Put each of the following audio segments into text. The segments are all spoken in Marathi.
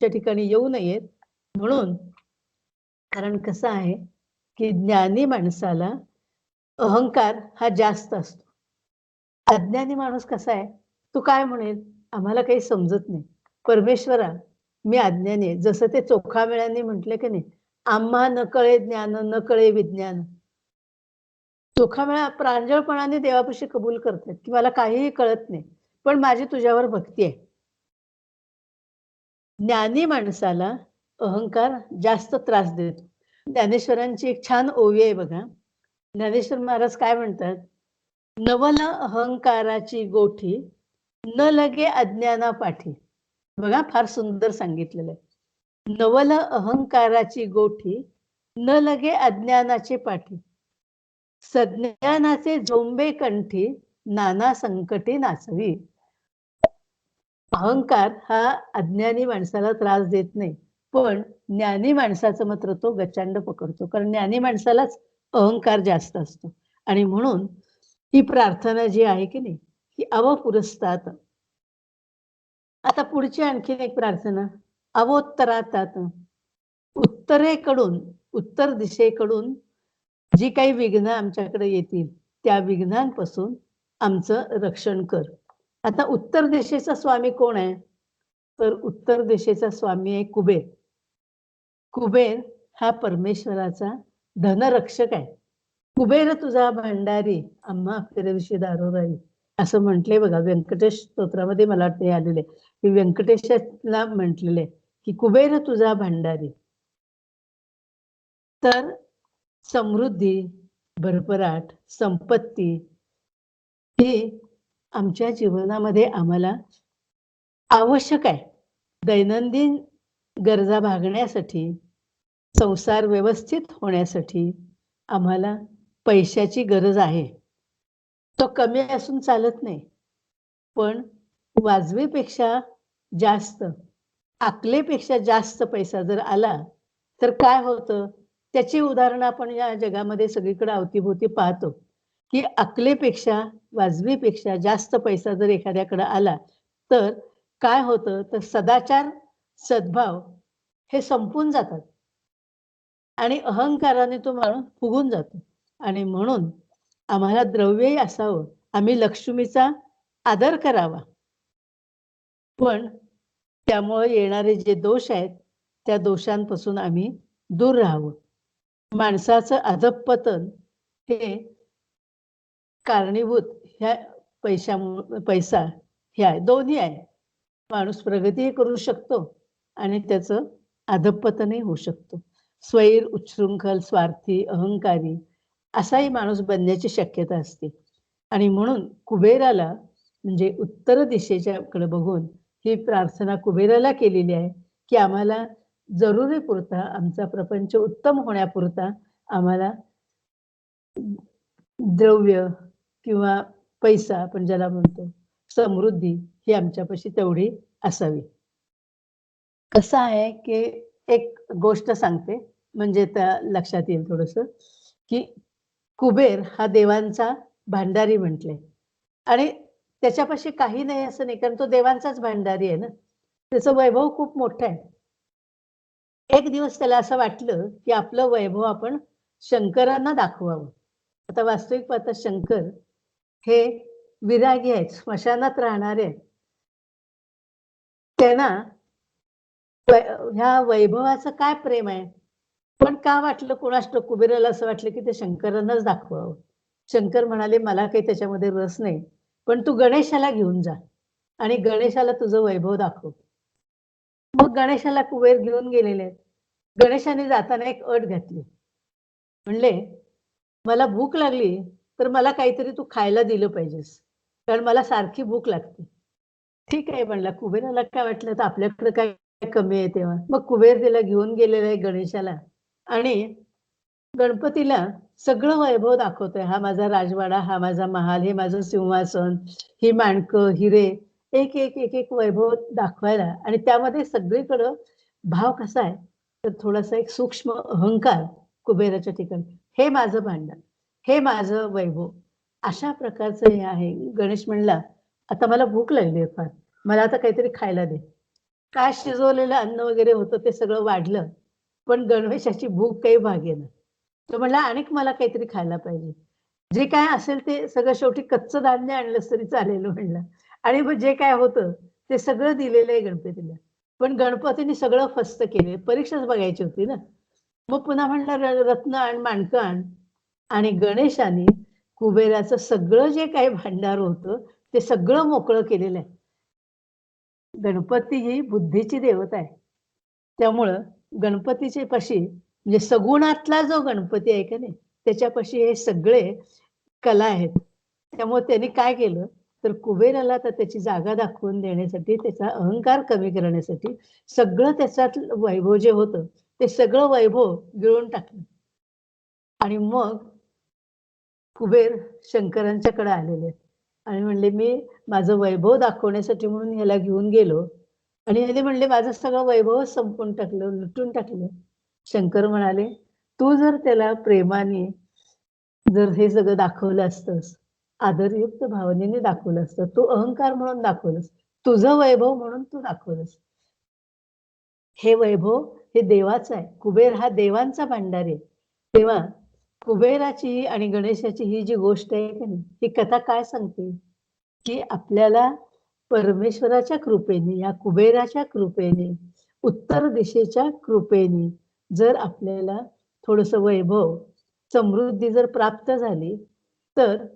त्या ठिकाणी येऊ नयेत म्हणून. कारण कसं आहे की ज्ञानी माणसाला अहंकार हा जास्त असतो. अज्ञानी माणूस कसा आहे, तो काय म्हणेल, आम्हाला काही समजत नाही. परमेश्वरा, मी अज्ञानी आहे. जसं ते चोखामेळ्यांनी म्हटले की नाही, आम्हा न कळे ज्ञान, न कळे विज्ञान. चोखामेळा प्रांजळपणाने देवापाशी कबूल करतात, की मला काहीही कळत नाही, पण माझी तुझ्यावर भक्ती आहे. ज्ञानी माणसाला अहंकार जास्त त्रास देतो. ज्ञानेश्वरांची एक छान ओवी आहे बघा. ज्ञानेश्वर महाराज काय म्हणतात, नवल अहंकाराची गोठी, न लगे अज्ञाना पाठी. बघा फार सुंदर सांगितलेलं आहे. नवल अहंकाराची गोठी, न लगे अज्ञानाचे पाठी. सज्ञानाचे झोंबे कंठी, नाना संकटे नाचवी. अहंकार हा अज्ञानी माणसाला त्रास देत नाही, पण ज्ञानी माणसाचं मात्र तो गचांड पकडतो. कारण ज्ञानी माणसालाच अहंकार जास्त असतो. आणि म्हणून ही प्रार्थना जी आहे की नाही, ही अव पुरस्तात. आता पुढची आणखीन एक प्रार्थना, अवोत्तरातात. उत्तरेकडून, उत्तर दिशेकडून जी काही विघ्न आमच्याकडे येतील, त्या विघ्नांपासून आमचं रक्षण कर. आता उत्तर दिशेचा स्वामी कोण आहे? तर उत्तर दिशेचा स्वामी आहे कुबेर. कुबेर हा परमेश्वराचा धनरक्षक आहे. कुबेर तुझा भांडारी, आम्हा फिरविशी दारोदारी. असं म्हटले बघा व्यंकटेश स्तोत्रामध्ये, मला वाटतं हे आलेले की व्यंकटेशाला म्हटलेले की कुबेर तुझा भांडारी. तर समृद्धी, भरभराट, संपत्ती ही आमच्या जीवनामध्ये आम्हाला आवश्यक आहे. दैनंदिन गरजा भागण्यासाठी, संसार व्यवस्थित होण्यासाठी आम्हाला पैशाची गरज आहे. तो कमी असून चालत नाही, पण वाजवीपेक्षा जास्त, अकलेपेक्षा जास्त पैसा जर आला तर काय होतं, त्याची उदाहरणं आपण या जगामध्ये सगळीकडे अवतीभोवती पाहतो की अकलेपेक्षा, वाजवीपेक्षा जास्त पैसा जर एखाद्याकडे आला तर काय होतं, तर सदाचार, सद्भाव हे संपून जातात आणि अहंकाराने तो माणूस फुगून जातो. आणि म्हणून आम्हाला द्रव्यही असावं, आम्ही लक्ष्मीचा आदर करावा, पण त्यामुळे येणारे जे दोष आहेत त्या दोषांपासून आम्ही दूर राहावं. माणसाचं अधःपतन हे कारणीभूत ह्या पैसा हे आहे, दोन्ही आहे. माणूस प्रगतीही करू शकतो आणि त्याचं अधःपतनही होऊ शकतो. स्वैर, उच्छृंखल, स्वार्थी, अहंकारी असाही माणूस बनण्याची शक्यता असते. आणि म्हणून कुबेराला, म्हणजे उत्तर दिशेच्याकडे बघून ही प्रार्थना कुबेराला केलेली आहे की आम्हाला जरुरीपुरता, आमचा प्रपंच उत्तम होण्यापुरता आम्हाला द्रव्य किंवा पैसा आपण ज्याला म्हणतो, समृद्धी ही आमच्यापाशी तेवढी असावी. कसं आहे की एक गोष्ट सांगते, म्हणजे त्या लक्षात येईल थोडंसं, की कुबेर हा देवांचा भांडारी म्हटले आणि त्याच्यापाशी काही नाही असं नाही, कारण तो देवांचाच भांडारी आहे ना. त्याचं वैभव खूप मोठं आहे. एक दिवस त्याला असं वाटलं की आपलं वैभव आपण शंकरांना दाखवावं. आता वास्तविक पाहता शंकर हे विरागी आहेत, स्मशानात राहणारे आहेत. त्यांना ह्या वैभवाचं काय प्रेम आहे, पण का वाटलं कोणास ठाऊक, कुबेराला असं वाटलं की ते शंकरांनाच दाखवावं. शंकर म्हणाले, मला काही त्याच्यामध्ये रस नाही, पण तू गणेशाला घेऊन जा आणि गणेशाला तुझं वैभव दाखव. मग गणेशाला कुबेर घेऊन गेलेले आहेत. गणेशाने जाताना एक अट घातली. म्हणले, मला भूक लागली तर मला काहीतरी तू खायला दिलं पाहिजेस, कारण मला सारखी भूक लागते. ठीक आहे म्हणला. कुबेराला काय वाटलं, तर आपल्याकडे काय कमी आहे तेव्हा. मग कुबेर त्याला घेऊन गेलेला आहे गणेशाला आणि गणपतीला सगळं वैभव दाखवतोय. हा माझा राजवाडा, हा माझा महाल, हे माझं सिंहासन, ही माणकं, हिरे, एक एक एक एक वैभव दाखवायला. आणि त्यामध्ये सगळीकडं भाव कसा आहे, तर थोडासा एक सूक्ष्म अहंकार कुबेराच्या ठिकाणी. हे माझं भांडण, हे माझं वैभव, अशा प्रकारचं हे आहे. गणेश म्हणला, आता मला भूक लागली आहे फार, मला आता काहीतरी खायला दे. काय शिजवलेलं अन्न वगैरे होतं ते सगळं वाढलं. पण गणवेशाची भूक काही भागेना. तो म्हणला, "अनेक मला काहीतरी खायला पाहिजे." जे काय असेल ते सगळं शेवटी कच्चं धान्य आणलंस तरी चालेल म्हणलं आणि मग जे काय होतं ते सगळं दिलेलं आहे गणपतीला. पण गणपतीने सगळं फस्त केले. परीक्षाच बघायची होती ना. मग पुन्हा म्हणला, रत्न आण, माणकं आण." आणि गणेशाने कुबेराचं सगळं जे काही भांडार होतं, ते सगळं मोकळं केलेलं आहे. गणपती ही बुद्धीची देवता आहे. त्यामुळं गणपतीच्या पाशी म्हणजे सगुणातला जो गणपती आहे का नाही, त्याच्यापाशी हे सगळे कला आहेत. त्यामुळे त्यांनी काय केलं, तर कुबेराला तर त्याची जागा दाखवून देण्यासाठी, त्याचा अहंकार कमी करण्यासाठी सगळं त्याच्यातलं वैभव जे होतं, ते सगळं वैभव गिळून टाकलं आणि मग कुबेर शंकरांच्याकडे आलेले आहेत आणि म्हणले, "मी माझं वैभव दाखवण्यासाठी म्हणून ह्याला घेऊन गेलो आणि ह्याने म्हणले, माझं सगळं वैभवच संपवून टाकलं, लुटून टाकलं." शंकर म्हणाले, "तू जर त्याला प्रेमाने जर हे सगळं दाखवलं असतंस, आदरयुक्त भावनेने दाखवलं असतं, तू अहंकार म्हणून दाखवलंस, तुझं वैभव म्हणून तू दाखवलंस. हे वैभव हे देवाचं आहे. कुबेर हा देवांचा भांडार आहे." तेव्हा कुबेराची आणि गणेशाची ही जी गोष्ट आहे की नाही, ही कथा काय सांगते, की आपल्याला परमेश्वराच्या कृपेने, या कुबेराच्या कृपेने, उत्तर दिशेच्या कृपेने जर आपल्याला थोडंसं वैभव, समृद्धी जर प्राप्त झाली, तर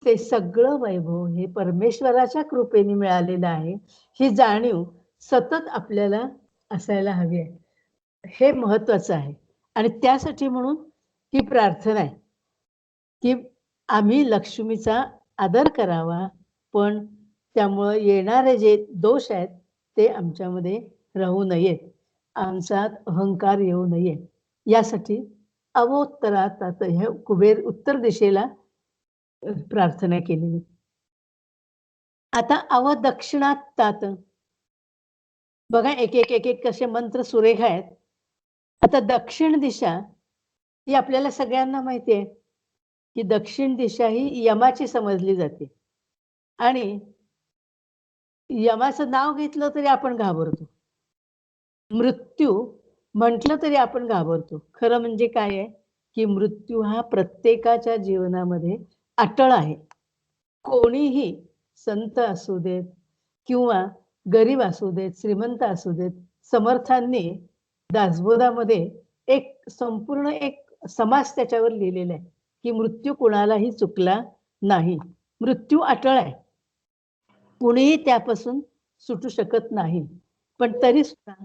ते सगळं वैभव हे परमेश्वराच्या कृपेने मिळालेलं आहे, ही जाणीव सतत आपल्याला असायला हवी आहे. हे महत्वाचं आहे आणि त्यासाठी म्हणून ही प्रार्थना आहे, की आम्ही लक्ष्मीचा आदर करावा, पण त्यामुळं येणारे जे दोष आहेत, ते आमच्यामध्ये राहू नयेत. आमच्यात अहंकार येऊ नये. यासाठी अवोत्तरात आता हे कुबेर उत्तर दिशेला प्रार्थना केलेली. आता अवदक्षिणातात बघा एक कसे मंत्र सुरेख आहेत. आता दक्षिण दिशा ही आपल्याला सगळ्यांना माहिती आहे, की दक्षिण दिशा ही यमाची समजली जाते आणि यमाचं नाव घेतलं तरी आपण घाबरतो. मृत्यू म्हटलं तरी आपण घाबरतो. खरं म्हणजे काय आहे, की मृत्यू हा प्रत्येकाच्या जीवनामध्ये अटळ आहे. कोणीही संत असू देत किंवा गरीब असू देत, श्रीमंत असू देत, समर्थांनी दासबोधामध्ये संपूर्ण एक समास त्याच्यावर लिहिलेला आहे, की मृत्यू कुणालाही चुकला नाही. मृत्यू अटळ आहे. कुणीही त्यापासून सुटू शकत नाही. पण तरी सुद्धा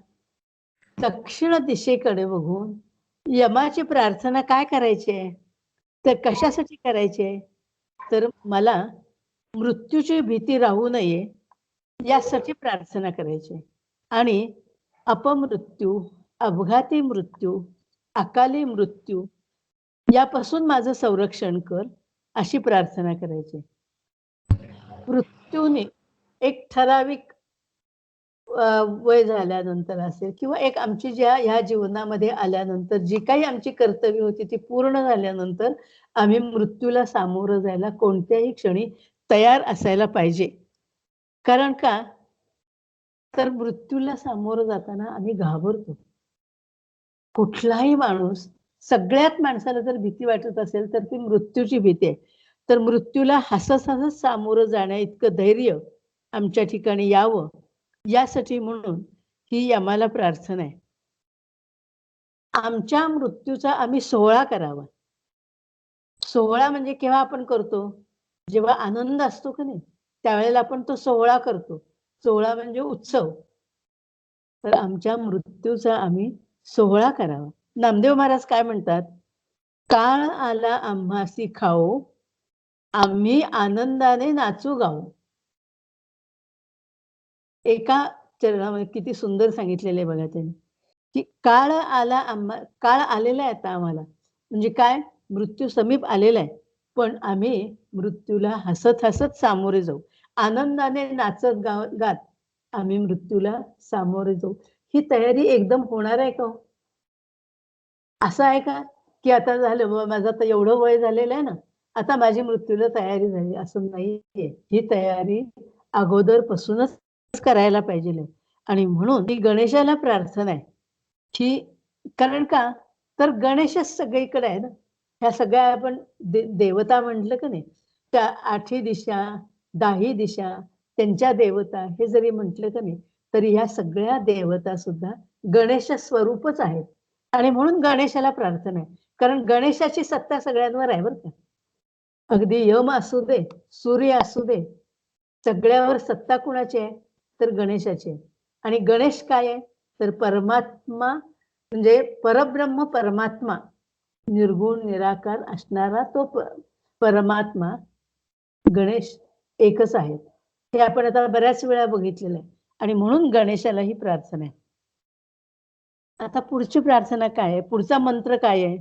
दक्षिण दिशेकडे बघून यमाची प्रार्थना काय करायची आहे? तर कशासाठी करायची आहे? तर मला मृत्यूची भीती राहू नये यासाठी प्रार्थना करायची आहे. आणि अपमृत्यू, अपघाती मृत्यू, अकाली मृत्यू यापासून माझं संरक्षण कर, अशी प्रार्थना करायची आहे. मृत्यूने एक ठराविक वय झाल्यानंतर असेल किंवा एक आमची ज्या ह्या जीवनामध्ये आल्यानंतर जी काही आमची कर्तव्य होती ती पूर्ण झाल्यानंतर आम्ही मृत्यूला सामोरं जायला कोणत्याही क्षणी तयार असायला पाहिजे. कारण का? तर मृत्यूला सामोरं जाताना आम्ही घाबरतो. कुठलाही माणूस, सगळ्यात माणसाला जर भीती वाटत असेल तर ती मृत्यूची भीती आहे. तर मृत्यूला हसत-हसत सामोरं जाण्याइतकं धैर्य आमच्या ठिकाणी यावं, यासाठी म्हणून ही आम्हाला प्रार्थना आहे. आमच्या मृत्यूचा आम्ही सोहळा करावा. सोहळा म्हणजे केव्हा आपण करतो? जेव्हा आनंद असतो का नाही, त्यावेळेला आपण तो सोहळा करतो. सोहळा म्हणजे उत्सव. तर आमच्या मृत्यूचा आम्ही सोहळा करावा. नामदेव महाराज काय म्हणतात? "काळ आला आम्हासी खाओ, आम्ही आनंदाने नाचू गाऊ." एका चरणामध्ये किती सुंदर सांगितलेलं आहे बघा त्यांनी, की काळ आलेला आहे आता आम्हाला. म्हणजे काय? मृत्यू समीप आलेला आहे. पण आम्ही मृत्यूला हसत-हसत सामोरे जाऊ. आनंदाने नाचत गात आम्ही मृत्यूला सामोरे जाऊ. ही तयारी एकदम होणार आहे का हो? असं आहे का, की आता झालं बाबा माझं आता एवढं वय झालेलं आहे ना, आता माझी मृत्यूला तयारी झाली, असं नाहीये. ही तयारी अगोदरपासूनच करायला पाहिजे. आणि म्हणून ही गणेशाला प्रार्थना आहे, की कारण का? तर गणेशच सगळीकडे आहे ना. ह्या सगळ्या आपण देवता म्हटलं का नाही, त्या 8ही दिशा, 10ही दिशा, त्यांच्या देवता हे जरी म्हटलं का नाही, तरी ह्या सगळ्या देवता सुद्धा गणेश स्वरूपच आहेत आणि म्हणून गणेशाला प्रार्थना आहे. कारण गणेशाची सत्ता सगळ्यांवर आहे बरं का. अगदी यम असू दे, सूर्य असू दे, सगळ्यावर सत्ता कुणाची आहे? तर गणेशाची आहे. आणि गणेश काय आहे? तर परमात्मा म्हणजे परब्रह्म परमात्मा, निर्गुण निराकार असणारा तो परमात्मा गणेश एकच आहे. हे आपण आता बऱ्याच वेळा बघितलेलं आहे आणि म्हणून गणेशाला ही प्रार्थना आहे. आता पुढची प्रार्थना काय आहे? पुढचा मंत्र काय आहे?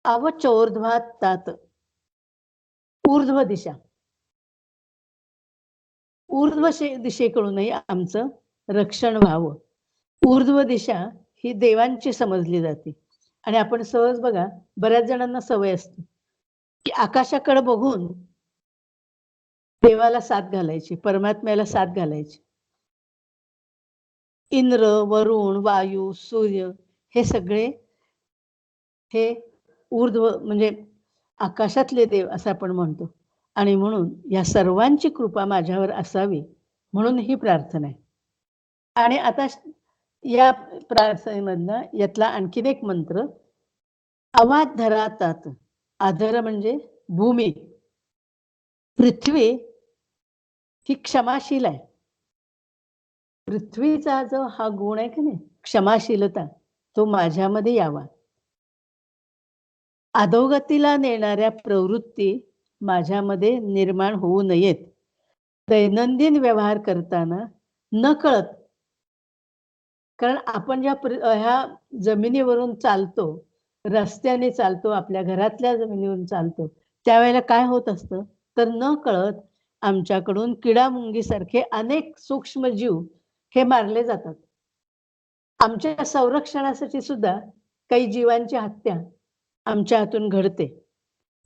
अवचोर्ध्वातात ऊर्ध्व दिशा. ऊर्ध्व दिशेकडूनही आमचं रक्षण व्हावं. ऊर्ध्व दिशा ही देवांची समजली जाते आणि आपण सहज बघा, बऱ्याच जणांना सवय असते, की आकाशाकडे बघून देवाला साथ घालायची, परमात्म्याला साथ घालायची. इंद्र, वरुण, वायू, सूर्य हे सगळे हे ऊर्ध्व म्हणजे आकाशातले देव असं आपण म्हणतो आणि म्हणून या सर्वांची कृपा माझ्यावर असावी म्हणून ही प्रार्थना आहे. आणि आता या प्रार्थनेमधनं यातला आणखीन एक मंत्र अवाधरातात. आधर म्हणजे भूमी. पृथ्वी ही क्षमाशील आहे. पृथ्वीचा जो हा गुण आहे की नाही, क्षमाशीलता, तो माझ्यामध्ये यावा. अधोगतीला नेणाऱ्या प्रवृत्ती माझ्यामध्ये निर्माण होऊ नयेत. दैनंदिन व्यवहार करताना नकळत कारण आपण ह्या जमिनीवरून चालतो, रस्त्याने चालतो, आपल्या घरातल्या जमिनीवरून चालतो, त्यावेळेला काय होत असतं, तर नकळत आमच्याकडून किडामुंगीसारखे अनेक सूक्ष्म जीव हे मारले जातात. आमच्या संरक्षणासाठी सुद्धा काही जीवांची हत्या आमच्या हातून घडते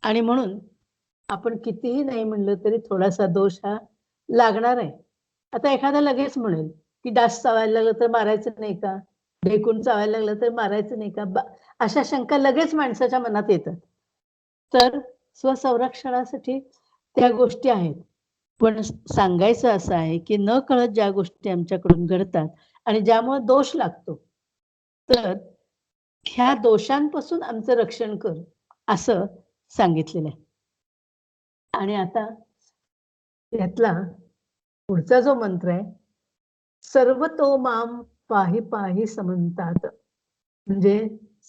आणि म्हणून आपण कितीही नाही म्हणलं तरी थोडासा दोष हा लागणार आहे. आता एखादा लगेच म्हणेल, की डास चावायला लागलं तर मारायचं नाही का? ढेकूण चावायला लागलं तर मारायचं नाही का? अशा शंका लगेच माणसाच्या मनात येतात. तर स्वसंरक्षणासाठी त्या गोष्टी आहेत. पण सांगायचं असं आहे, की नकळत ज्या गोष्टी आमच्याकडून घडतात आणि ज्यामुळे दोष लागतो, तर ह्या दोषांपासून आमचं रक्षण कर, असं सांगितलेलं आहे. आणि आता यातला पुढचा जो मंत्र आहे, सर्वतो माम पाही पाही समंतात. म्हणजे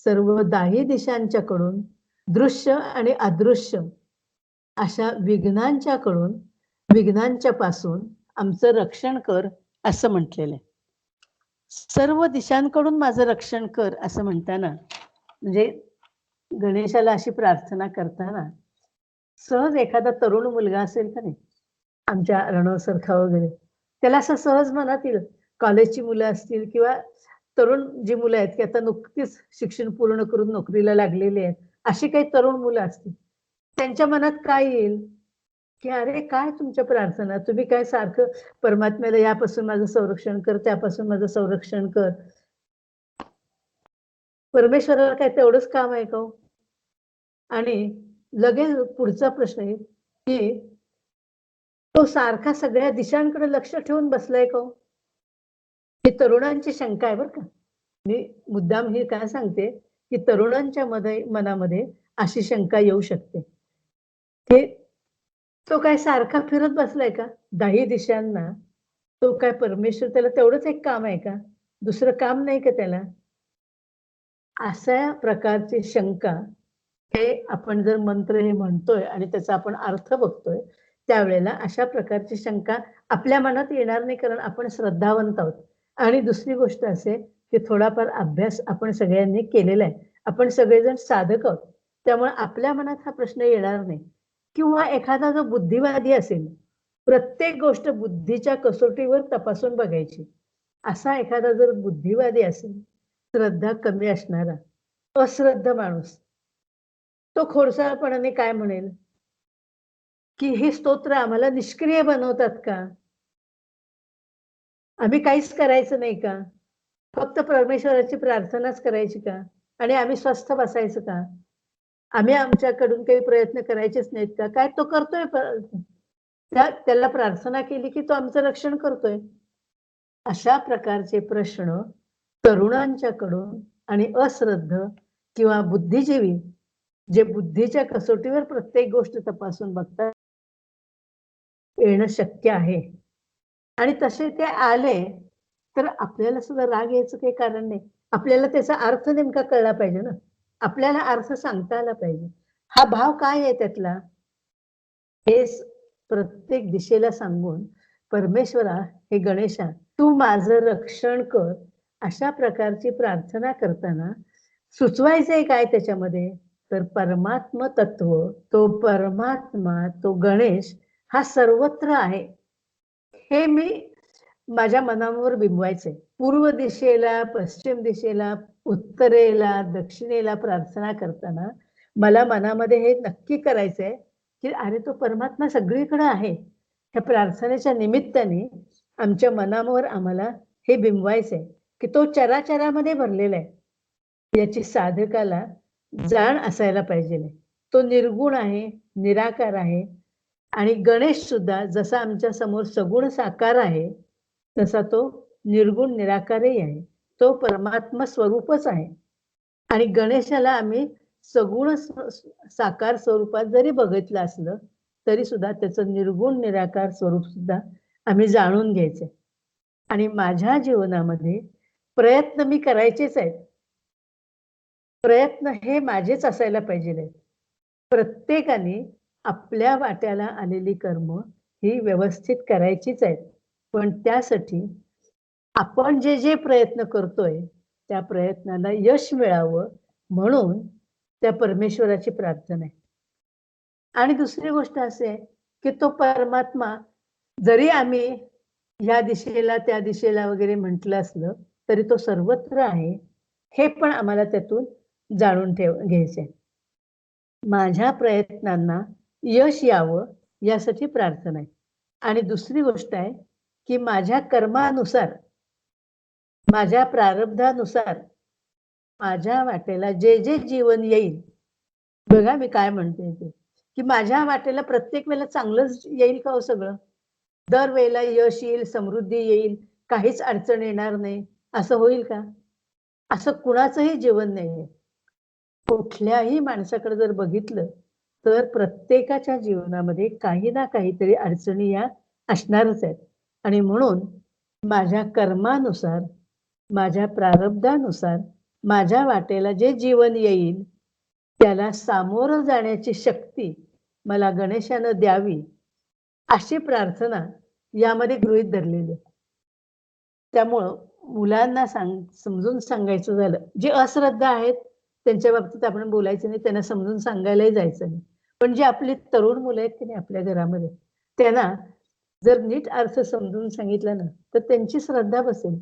सर्व दाही दिशांच्याकडून दृश्य आणि अदृश्य अशा विघ्नांच्या पासून आमचं रक्षण कर असं म्हटलेलं आहे. सर्व दिशांकडून माझं रक्षण कर असं म्हणताना म्हणजे गणेशाला अशी प्रार्थना करताना सहज एखादा तरुण मुलगा असेल का नाही, आमच्या रणवसारखा वगैरे, त्याला असं सहज मनात येईल, कॉलेजची मुलं असतील किंवा तरुण जी मुलं आहेत, की आता नुकतीच शिक्षण पूर्ण करून नोकरीला लागलेली आहेत, अशी काही तरुण मुलं असतील. त्यांच्या मनात काय येईल, की "अरे, काय तुमच्या प्रार्थना? तुम्ही काय सारखं परमात्म्याला यापासून माझं संरक्षण कर, त्यापासून माझं संरक्षण कर." परमेश्वराला काय तेवढंच काम आहे का हो? आणि लगेच पुढचा प्रश्न येईल, की तो सारखा सगळ्या दिशांकडे लक्ष ठेवून बसलाय का हो? ही तरुणांची शंका आहे बरं का. मी मुद्दाम हे काय सांगते, की तरुणांच्या मनामध्ये अशी शंका येऊ शकते, की तो काय सारखा फिरत बसलाय का? दाही दिशांना. तो काय परमेश्वर त्याला तेवढंच एक काम आहे का? दुसरं काम नाही का त्याला? अशा प्रकारची शंका हे आपण जर मंत्र हे म्हणतोय आणि त्याचा आपण अर्थ बघतोय, त्यावेळेला अशा प्रकारची शंका आपल्या मनात येणार नाही, कारण आपण श्रद्धावंत आहोत. आणि दुसरी गोष्ट असे, की थोडाफार अभ्यास आपण सगळ्यांनी केलेला आहे. आपण सगळेजण साधक आहोत. त्यामुळे आपल्या मनात हा प्रश्न येणार नाही. किंवा एखादा जो बुद्धिवादी असेल, प्रत्येक गोष्ट बुद्धीच्या कसोटीवर तपासून बघायची. असा एखादा जर बुद्धिवादी असेल, श्रद्धा कमी असणारा, अश्रद्ध माणूस, तो खोडसाळपणाने काय म्हणेल, की "हे स्तोत्र आम्हाला निष्क्रिय बनवतात का?" आम्ही काहीच करायचं नाही का? फक्त परमेश्वराची प्रार्थनाच करायची का? आणि आम्ही स्वस्थ बसायचं का? आम्ही आमच्याकडून काही प्रयत्न करायचेच नाहीत का? काय तो करतोय त्याला प्रार्थना केली की तो आमचं रक्षण करतोय. अशा प्रकारचे प्रश्न तरुणांच्याकडून आणि अश्रद्ध किंवा बुद्धिजीवी जे बुद्धीच्या कसोटीवर प्रत्येक गोष्ट तपासून बघतात, येणं शक्य आहे. आणि तसे ते आले, तर आपल्याला सुद्धा राग यायचं काही कारण नाही. आपल्याला त्याचा अर्थ नेमका कळला पाहिजे ना. आपल्याला अर्थ सांगता आला पाहिजे. हा भाव काय आहे त्यातला? हे प्रत्येक दिशेला सांगून, परमेश्वरा, हे गणेशा, तू माझं रक्षण कर, अशा प्रकारची प्रार्थना करताना सुचवायचंय काय त्याच्यामध्ये? तर परमात्म तत्व, तो परमात्मा, तो गणेश हा सर्वत्र आहे. हे मी माझ्या मनावर बिंबवायचंय. पूर्व दिशेला, पश्चिम दिशेला, उत्तरेला, दक्षिणेला प्रार्थना करताना मला मनामध्ये हे नक्की करायचंय, की अरे तो परमात्मा सगळीकडे आहे. ह्या प्रार्थनेच्या निमित्ताने आमच्या मनावर आम्हाला हे बिंबवायचंय, की तो चराचरामध्ये भरलेला आहे. याची साधकाला जाण असायला पाहिजे. तो निर्गुण आहे, निराकार आहे आणि गणेश सुद्धा जसा आमच्या समोर सगुण साकार आहे, तसा तो निर्गुण निराकारही आहे. तो परमात्मा स्वरूपच आहे आणि गणेशाला आम्ही सगुण साकार स्वरूपात जरी बघितलं असलं, तरी सुद्धा त्याचं निर्गुण निराकार स्वरूप सुद्धा आम्ही जाणून घ्यायचंय. आणि माझ्या जीवनामध्ये प्रयत्न मी करायचेच आहेत. प्रयत्न हे माझेच असायला पाहिजे. प्रत्येकाने आपल्या वाट्याला आलेली कर्म ही व्यवस्थित करायचीच आहेत. पण त्यासाठी आपण जे प्रयत्न करतोय, त्या प्रयत्नाला यश मिळावं म्हणून त्या परमेश्वराची प्रार्थना आहे. आणि दुसरी गोष्ट अशी आहे, की तो परमात्मा जरी आम्ही ह्या दिशेला, त्या दिशेला वगैरे म्हटलं असलं, तरी तो सर्वत्र आहे. हे पण आम्हाला त्यातून जाणून घ्यायचंय. माझ्या प्रयत्नांना यश यावं यासाठी प्रार्थना आहे. आणि दुसरी गोष्ट आहे, की माझ्या कर्मानुसार, माझ्या प्रारब्धानुसार माझ्या वाटेला जे जीवन येईल, बघा मी काय म्हणते ते, की माझ्या वाटेला प्रत्येक वेळेला चांगलंच येईल का हो सगळं? दरवेळेला यश येईल, समृद्धी येईल, काहीच अडचण येणार नाही, असं होईल का? असं कुणाचंही जीवन नाहीये. कुठल्याही माणसाकडे जर बघितलं, तर प्रत्येकाच्या जीवनामध्ये काही ना काहीतरी अडचणी या असणारच आहेत. आणि म्हणून माझ्या कर्मानुसार, माझ्या प्रारब्धानुसार, माझ्या वाटेला जे जीवन येईल, त्याला सामोरं जाण्याची शक्ती मला गणेशानं द्यावी, अशी प्रार्थना यामध्ये गृहीत धरलेली आहे. त्यामुळं मुलांना समजून सांगायचं झालं, जे अश्रद्धा आहेत, त्यांच्या बाबतीत आपण बोलायचं नाही, त्यांना समजून सांगायलाही जायचं नाही. पण जी आपली तरुण मुलं आहेत की नाही आपल्या घरामध्ये, त्यांना जर नीट अर्थ समजून सांगितला ना, तर त्यांची श्रद्धा बसेल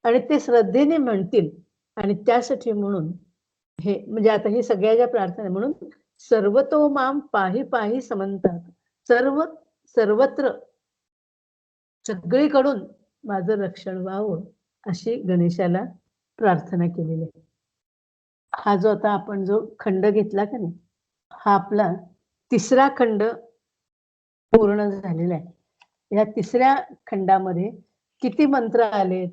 आणि ते श्रद्धेने म्हणतील. आणि त्यासाठी म्हणून हे म्हणजे आता ही सगळ्या ज्या प्रार्थना आहे, म्हणून सर्वतो माम पाही पाही समंतात. सर्वत्र सगळीकडून माझं रक्षण व्हावं, अशी गणेशाला प्रार्थना केलेली आहे. हा जो आता आपण जो खंड घेतला का नाही, हा आपला तिसरा खंड पूर्ण झालेला आहे. या तिसऱ्या खंडामध्ये किती मंत्र आलेत?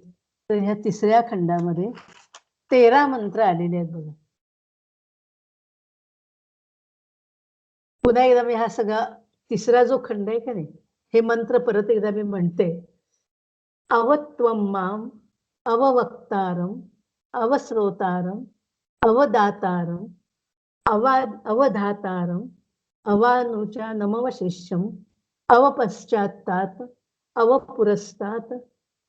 तर ह्या तिसऱ्या खंडामध्ये 13 मंत्र आलेले आहेत बघा. पुन्हा एकदा मी हा सगळा तिसरा जो खंड आहे का नाही, हे मंत्र परत एकदा मी म्हणते. अवत्वं माम अववक्तारम अवश्रोतारम अवदातारम अवधातारम अवानुचा नमवशिष्यम अवपश्चात्तात अवपुरस्तात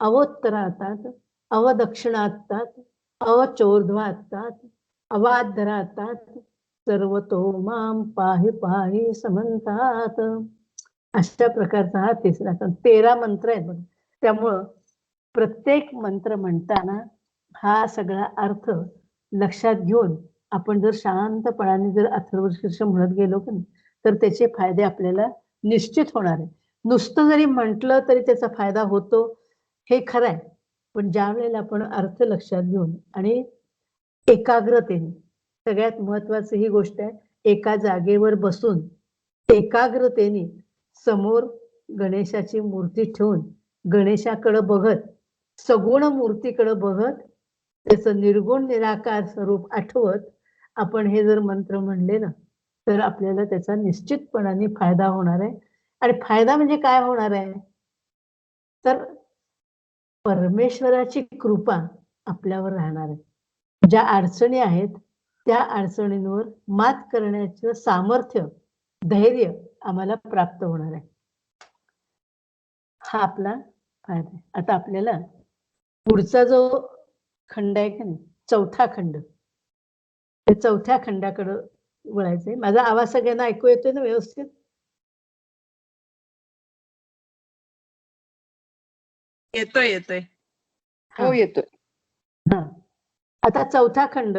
अवोत्तरातात अवदक्षिणात्तात अवचोर्ध्वात्तात अवाधरातात सर्वतो माम पाहि पाहि समंतात. अशा प्रकारचा हा तिसरा 13 मंत्र आहेत बघा. त्यामुळं प्रत्येक मंत्र म्हणताना हा सगळा अर्थ लक्षात घेऊन आपण जर शांतपणाने जर अथर्वशीर्ष म्हणत गेलो की नाही, तर त्याचे फायदे आपल्याला निश्चित होणार आहे. नुसतं जरी म्हटलं तरी त्याचा फायदा होतो, हे खरं आहे. पण ज्यावेळेला आपण अर्थ लक्षात घेऊन आणि एकाग्रतेने, सगळ्यात महत्त्वाची ही गोष्ट आहे, एका जागेवर बसून एकाग्रतेने समोर गणेशाची मूर्ती ठेवून, गणेशाकडं बघत, सगुण मूर्तीकडे बघत, त्याचं निर्गुण निराकार स्वरूप आठवत, आपण हे जर मंत्र म्हणले ना, तर आपल्याला त्याचा निश्चितपणाने फायदा होणार आहे. आणि फायदा म्हणजे काय होणार आहे? तर परमेश्वराची कृपा आपल्यावर राहणार आहे. ज्या अडचणी आहेत, त्या अडचणींवर मात करण्याचं सामर्थ्य, धैर्य आम्हाला प्राप्त होणार आहे. हा आपला फायदा आहे. आता आपल्याला पुढचा जो खंड आहे की नाही, चौथा खंड. त्या चौथ्या खंडाकडं वळायचंय. माझा आवाज सगळ्यांना ऐकू येतोय ना व्यवस्थित? येतोय येतोय. हो, हां, येतोय. हां. आता चौथा खंड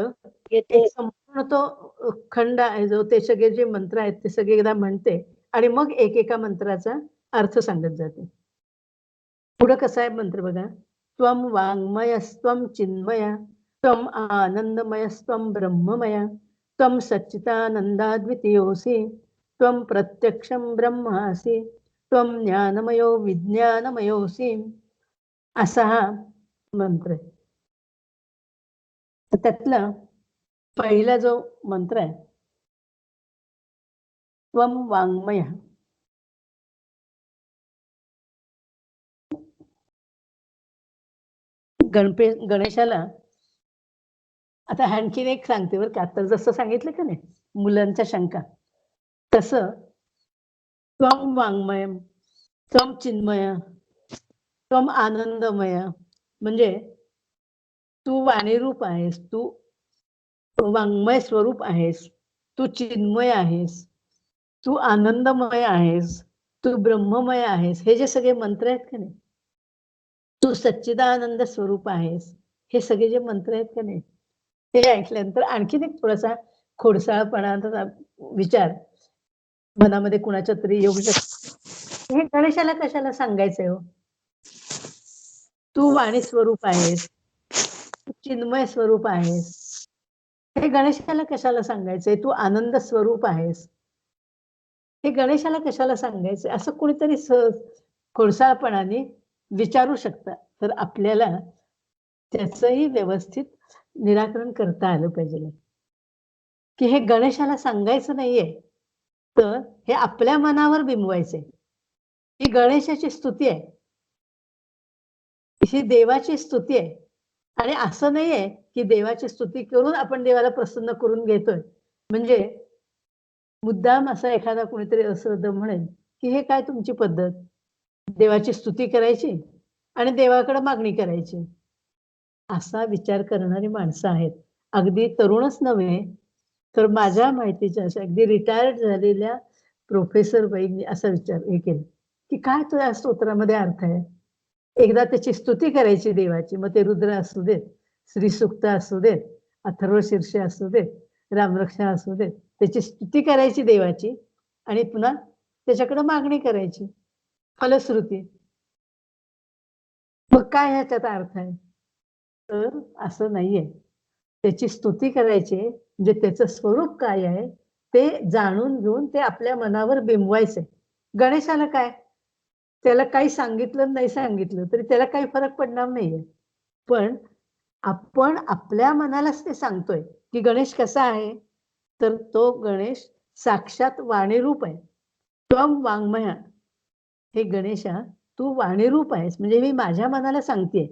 एक संपूर्ण तो खंड आहे जो ते सगळे जे मंत्र आहेत ते सगळे एकदा म्हणते आणि मग एकेका मंत्राचा अर्थ सांगत जाते. पुढं कसा आहे मंत्र बघा. त्वं वाङ्मयस्त्वं चिन्मय, त्वं आनंदमयस्त्वं ब्रह्ममय, त्वं सच्चिदानन्दाद्वितीयोऽसि, त्वं प्रत्यक्षं ब्रह्मासि, त्वं ज्ञानमयो विज्ञानमयोऽसि. असा हा मंत्र आहे. तर त्यातला पहिला जो मंत्र आहे, त्वं वाङ्मय. गणेशाला आता आणखीन एक सांगते बरं का, आता जसं सांगितलं का नाही मुलांच्या शंका, तसं त्वं वाङ्मयं, त्वं चिन्मय, त्वं आनंदमय, म्हणजे तू वाणीरूप आहेस, तू वाङ्मय स्वरूप आहेस, तू चिन्मय आहेस, तू आनंदमय आहेस, तू ब्रह्ममय आहेस. हे जे सगळे मंत्र आहेत का नाही, तू सच्चिदानंद स्वरूप आहेस, हे सगळे जे मंत्र आहेत का नाही, ते ऐकल्यानंतर आणखीन एक थोडासा खोडसाळपणाचा विचार मनामध्ये कुणाच्या तरी येऊ शकतो. हे गणेशाला कशाला सांगायचंय हो? तू वाणी स्वरूप आहेस, तू चिन्मय स्वरूप आहेस. हे गणेशाला कशाला सांगायचंय? तू आनंद स्वरूप आहेस. हे गणेशाला कशाला सांगायचंय? असं कोणीतरी सहज खोडसाळपणाने विचारू शकतं. तर आपल्याला त्याचंही व्यवस्थित निराकरण करता आलं पाहिजे. की हे गणेशाला सांगायचं नाहीये, तर हे आपल्या मनावर बिंबवायचंय. ही गणेशाची स्तुती आहे. ही देवाची स्तुती आहे. आणि असं नाहीये, की देवाची स्तुती करून आपण देवाला प्रसन्न करून घेतोय. म्हणजे मुद्दाम असा एखादा कोणीतरी अश्रद्ध म्हणेल, की हे काय तुमची पद्धत? देवाची स्तुती करायची आणि देवाकडे मागणी करायची. असा विचार करणारी माणसं आहेत. अगदी तरुणच नव्हे, तर माझ्या माहितीच्या अशा अगदी रिटायर्ड झालेल्या प्रोफेसर बाईंनी असा विचार हे केला, की काय तुझ्या स्तोत्रामध्ये अर्थ आहे? एकदा त्याची स्तुती करायची देवाची, मग ते रुद्र असू देत, श्रीसूक्त असू देत, अथर्वशीर्ष असू देत, रामरक्षा असू देत. त्याची स्तुती करायची देवाची आणि पुन्हा त्याच्याकडे मागणी करायची. फलश्रुती. मग काय ह्याच्यात अर्थ आहे? तर असं नाहीये. त्याची स्तुती करायची म्हणजे त्याचं स्वरूप काय आहे ते जाणून घेऊन ते आपल्या मनावर बिंबवायचंय. गणेशाला काय? त्याला काही सांगितलं नाही सांगितलं तरी त्याला काही फरक पडणार नाहीये. पण आपण आपल्या मनालाच ते सांगतोय, की गणेश कसा आहे? तर तो गणेश साक्षात वाणीरूप आहे. त्वं वाङ्मय. हे गणेशा, तू वाणीरूप आहेस. म्हणजे मी माझ्या मनाला सांगतेय,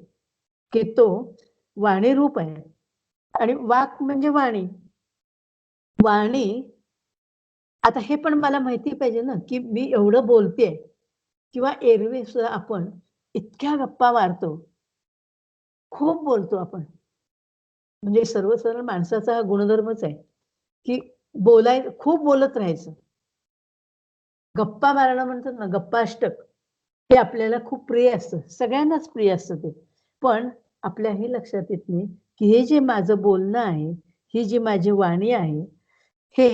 की तो वाणीरूप आहे. आणि वाक म्हणजे वाणी. वाणी आता हे पण मला माहिती पाहिजे ना, की मी एवढं बोलतेय किंवा एरवी सुद्धा आपण इतक्या गप्पा मारतो. खूप बोलतो आपण. म्हणजे सर्वसाधारण माणसाचा हा गुणधर्मच आहे, की खूप बोलत राहायचं. गप्पा मारणं म्हणतात ना, गप्पाष्टक. हे आपल्याला खूप प्रिय असतं. सगळ्यांनाच प्रिय असतं ते. पण आपल्या हे लक्षात येत नाही, की हे जे माझं बोलणं आहे, ही जी माझी वाणी आहे, हे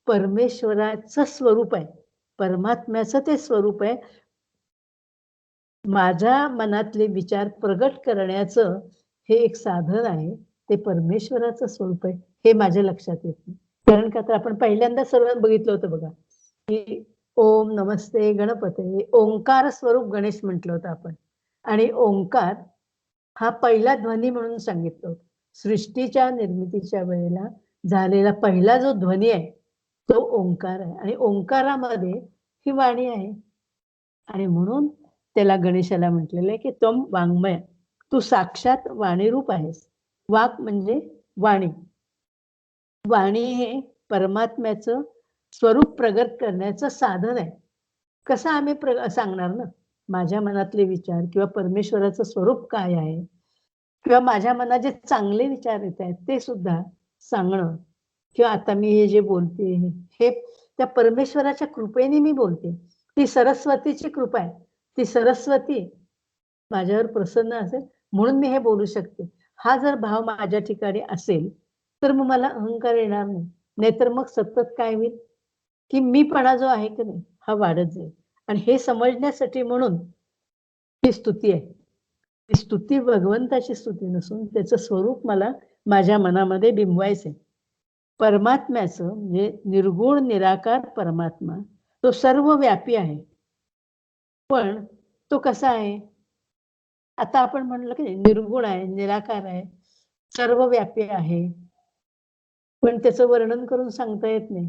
परमेश्वराचं स्वरूप आहे. परमात्म्याचं ते स्वरूप आहे. माझ्या मनातले विचार प्रगट करण्याचं हे एक साधन आहे. ते परमेश्वराचं स्वरूप आहे, हे माझ्या लक्षात येत नाही. कारण का तर आपण पहिल्यांदा सर्वात बघितलं होतं बघा, की ओम नमस्ते गणपते, ओंकार स्वरूप गणेश म्हटलं होतं आपण. आणि ओंकार हा पहिला ध्वनी म्हणून सांगितलं होतं. सृष्टीच्या निर्मितीच्या वेळेला झालेला पहिला जो ध्वनी आहे, तो ओंकार आहे आणि ओंकारामध्ये ही वाणी आहे. आणि म्हणून त्याला गणेशाला म्हटलेलं आहे, की त्वं वाङ्मय. तू साक्षात वाणीरूप आहेस. वाक् म्हणजे वाणी. वाणी हे परमात्म्याचं स्वरूप प्रगट करण्याचं साधन आहे. कसं आम्ही सांगणार ना? माझ्या मनातले विचार किंवा परमेश्वराचं स्वरूप काय आहे? किंवा माझ्या मनात जे चांगले विचार येत आहेत, ते सुद्धा सांगणं किंवा आता मी हे जे बोलते, हे त्या परमेश्वराच्या कृपेने मी बोलते. ती सरस्वतीची कृपा आहे. ती सरस्वती माझ्यावर प्रसन्न असेल म्हणून मी हे बोलू शकते. हा जर भाव माझ्या ठिकाणी असेल, तर मग मला अहंकार येणार नाही. नाहीतर मग सतत काय होईल, की मीपणा जो आहे की नाही, हा वाढत जाईल. आणि हे समजण्यासाठी म्हणून ही स्तुती आहे. ती स्तुती भगवंताची स्तुती नसून त्याचं स्वरूप मला माझ्या मनामध्ये बिंबवायचंय. परमात्म्याचं म्हणजे निर्गुण निराकार परमात्मा, तो सर्वव्यापी आहे. पण तो कसा आहे? आता आपण म्हणलं की निर्गुण आहे, निराकार आहे, सर्वव्यापी आहे. पण त्याचं वर्णन करून सांगता येत नाही.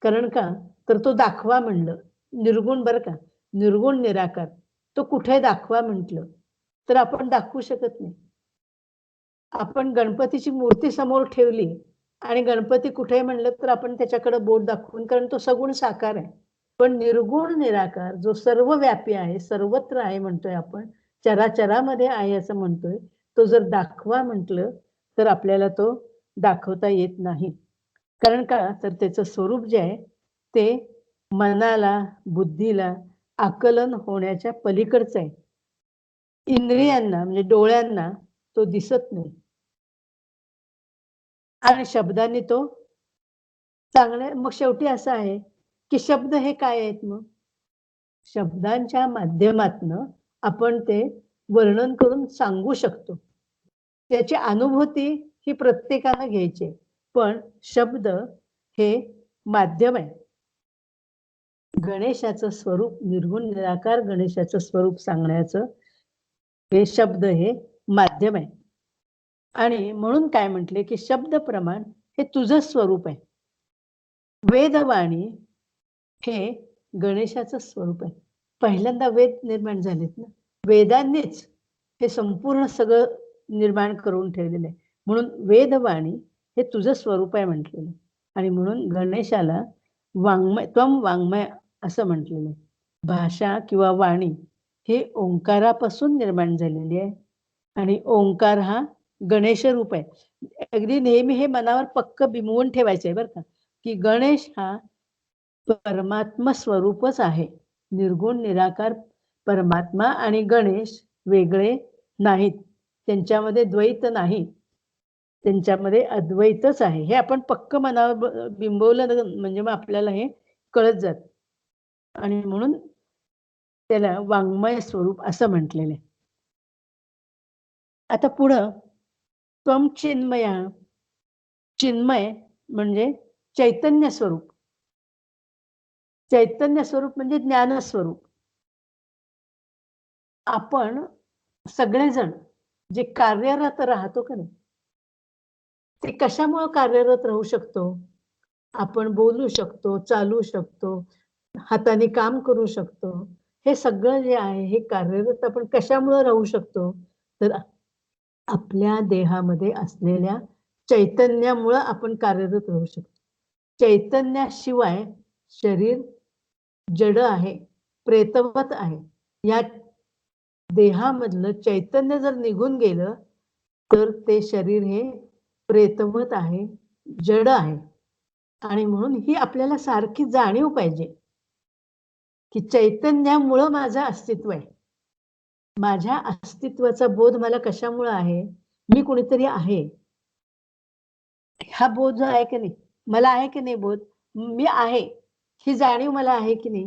कारण का? तर तो दाखवा म्हणलं. निर्गुण बरं का, निर्गुण निराकार. तो कुठे दाखवा म्हटलं, तर आपण दाखवू शकत नाही. आपण गणपतीची मूर्ती समोर ठेवली आणि गणपती कुठे म्हणलं, तर आपण त्याच्याकडे बोट दाखवून कारण तो सगुण साकार आहे. पण निर्गुण निराकार जो सर्वव्यापी आहे, सर्वत्र आहे म्हणतोय आपण, चराचरामध्ये आहे असं म्हणतोय. तो जर दाखवा म्हटलं, तर आपल्याला तो दाखवता येत नाही. कारण का? तर त्याचं स्वरूप जे आहे, ते मनाला, बुद्धीला आकलन होण्याच्या पलीकडचं आहे. इंद्रियांना म्हणजे डोळ्यांना तो दिसत नाही आणि शब्दांनी तो चांगले मग शेवटी असं आहे, की शब्द हे काय आहेत मग? शब्दांच्या माध्यमातनं आपण ते वर्णन करून सांगू शकतो. त्याची अनुभूती ही प्रत्येकानं घ्यायची आहे. पण शब्द हे माध्यम आहे. गणेशाचं स्वरूप निर्गुण निराकार गणेशाचं स्वरूप सांगण्याचं हे शब्द हे माध्यम आहे. आणि म्हणून काय म्हटले, की शब्द प्रमाण हे तुझं स्वरूप आहे. वेदवाणी हे गणेशाचं स्वरूप आहे. पहिल्यांदा वेद निर्माण झालेत ना. वेदांनीच हे संपूर्ण सगळं निर्माण करून ठेवलेलं आहे. म्हणून वेदवाणी हे तुझं स्वरूप आहे म्हटलेलं आहे. आणि म्हणून गणेशाला वाङ्मय त्वं वाङ्मय असं म्हटलेलं आहे. भाषा किंवा वाणी हे ओंकारापासून निर्माण झालेली आहे. आणि ओंकार हा गणेश रूप आहे. अगदी नेहमी हे मनावर पक्क बिंबवून ठेवायचं आहे बरं का, की गणेश हा परमात्मा स्वरूपच आहे. निर्गुण निराकार परमात्मा आणि गणेश वेगळे नाहीत. त्यांच्यामध्ये द्वैत नाही. त्यांच्यामध्ये अद्वैतच आहे. हे आपण पक्क मनावर बिंबवलं ना म्हणजे मग आपल्याला हे कळत जातं. आणि म्हणून त्याला वाङ्मय स्वरूप असं म्हटलेलं आहे. आता पुढं त्वं चिन्मया, चिन्मय म्हणजे चैतन्य स्वरूप. चैतन्य स्वरूप म्हणजे ज्ञान स्वरूप. आपण सगळेजण जे कार्यरत राहतो का नाही, ते कशामुळं कार्यरत राहू शकतो? आपण बोलू शकतो, चालू शकतो, हाताने काम करू शकतो. हे सगळं जे आहे, हे कार्यरत आपण कशामुळं राहू शकतो? तर आपल्या देहामध्ये असलेल्या चैतन्यामुळं आपण कार्यरत राहू शकतो. चैतन्याशिवाय शरीर जड आहे, प्रेतवत आहे. या देहामधलं चैतन्य जर निघून गेलं, तर ते शरीर हे प्रेतवत आहे, जड आहे. आणि म्हणून ही आपल्याला सारखी जाणीव पाहिजे, की चैतन्यामुळं माझं अस्तित्व आहे. माझ्या अस्तित्वाचा बोध मला कशामुळं आहे? मी कुणीतरी आहे. हा बोध जो आहे की नाही, मला आहे की नाही बोध? मी आहे, ही जाणीव मला आहे की नाही?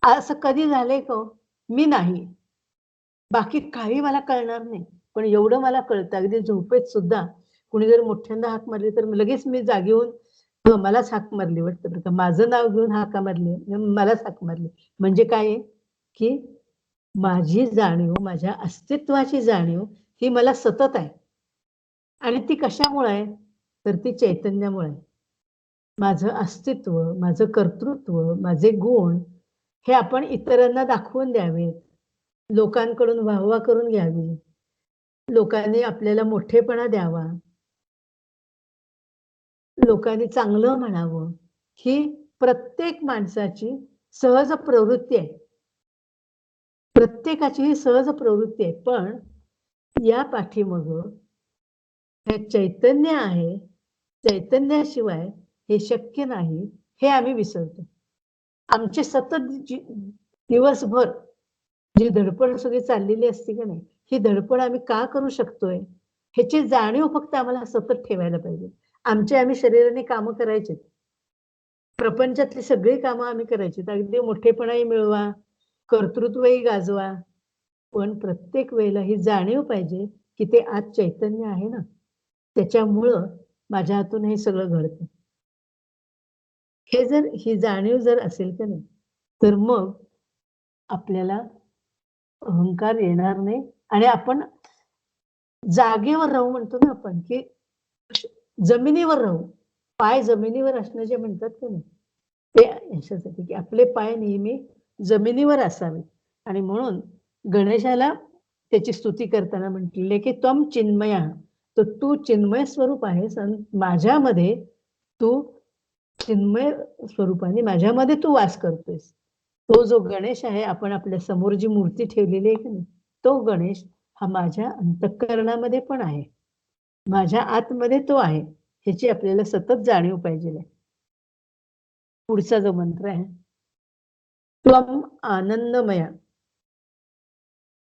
असं कधी झालंय का हो? मी नाही. बाकी काही मला कळणार नाही. पण एवढं मला कळतं अगदी झोपेत सुद्धा कुणी जर मोठ्यांदा हाक मारली तर लगेच मी जागी होऊन मलाच हाक मारली वाटतं बरं का. माझं नाव घेऊन हाका मारली, मलाच हाक मारली. म्हणजे काय आहे, की माझी जाणीव, माझ्या अस्तित्वाची जाणीव ही मला सतत आहे. आणि ती कशामुळे आहे? तर ती चैतन्यामुळे आहे. माझं अस्तित्व, माझं कर्तृत्व, माझे गुण हे आपण इतरांना दाखवून द्यावेत. लोकांकडून वाहवा करून घ्यावी. लोकांनी आपल्याला मोठेपणा द्यावा. लोकांनी चांगलं म्हणावं. ही प्रत्येक माणसाची सहज प्रवृत्ती आहे. प्रत्येकाची ही सहज प्रवृत्ती आहे. पण या पाठीमागं हे चैतन्य आहे. चैतन्याशिवाय हे शक्य नाही, हे आम्ही विसरतो. आमचे सतत दिवसभर जी धडपड सगळी चाललेली असते की नाही, ही धडपड आम्ही का करू शकतोय? ह्याची जाणीव फक्त आम्हाला सतत ठेवायला पाहिजे. आम्ही शरीराने कामं करायचीत. प्रपंचातली सगळी कामं आम्ही करायचीत. अगदी मोठेपणाही मिळवा, कर्तृत्वही गाजवा. पण प्रत्येक वेळेला ही जाणीव पाहिजे, की ते आत चैतन्य आहे ना, त्याच्यामुळं माझ्या हातून हे सगळं घडतं. ही जाणीव जर असेल का नाही, तर मग आपल्याला अहंकार येणार नाही आणि आपण जागेवर राहू म्हणतो ना आपण, की जमिनीवर राहू. पाय जमिनीवर असणं जे म्हणतात का नाही, ते याच्यासाठी, की आपले पाय नेहमी जमिनीवर असावेत आणि म्हणून गणेशाला त्याची स्तुती करताना म्हटलेले, की त्वं चिन्मयः. तर तू चिन्मय स्वरूप आहेस आणि माझ्यामध्ये तू चिन्मय स्वरूपाने माझ्यामध्ये तू वास करतोयस. तो जो गणेश आहे, आपण आपल्या समोर जी मूर्ती ठेवलेली आहे की नाही, तो गणेश हा माझ्या अंतःकरणामध्ये पण आहे. माझ्या आतमध्ये तो आहे. ह्याची आपल्याला सतत जाणीव पाहिजे. पुढचा जो मंत्र आहे, त्वं आनंदमय.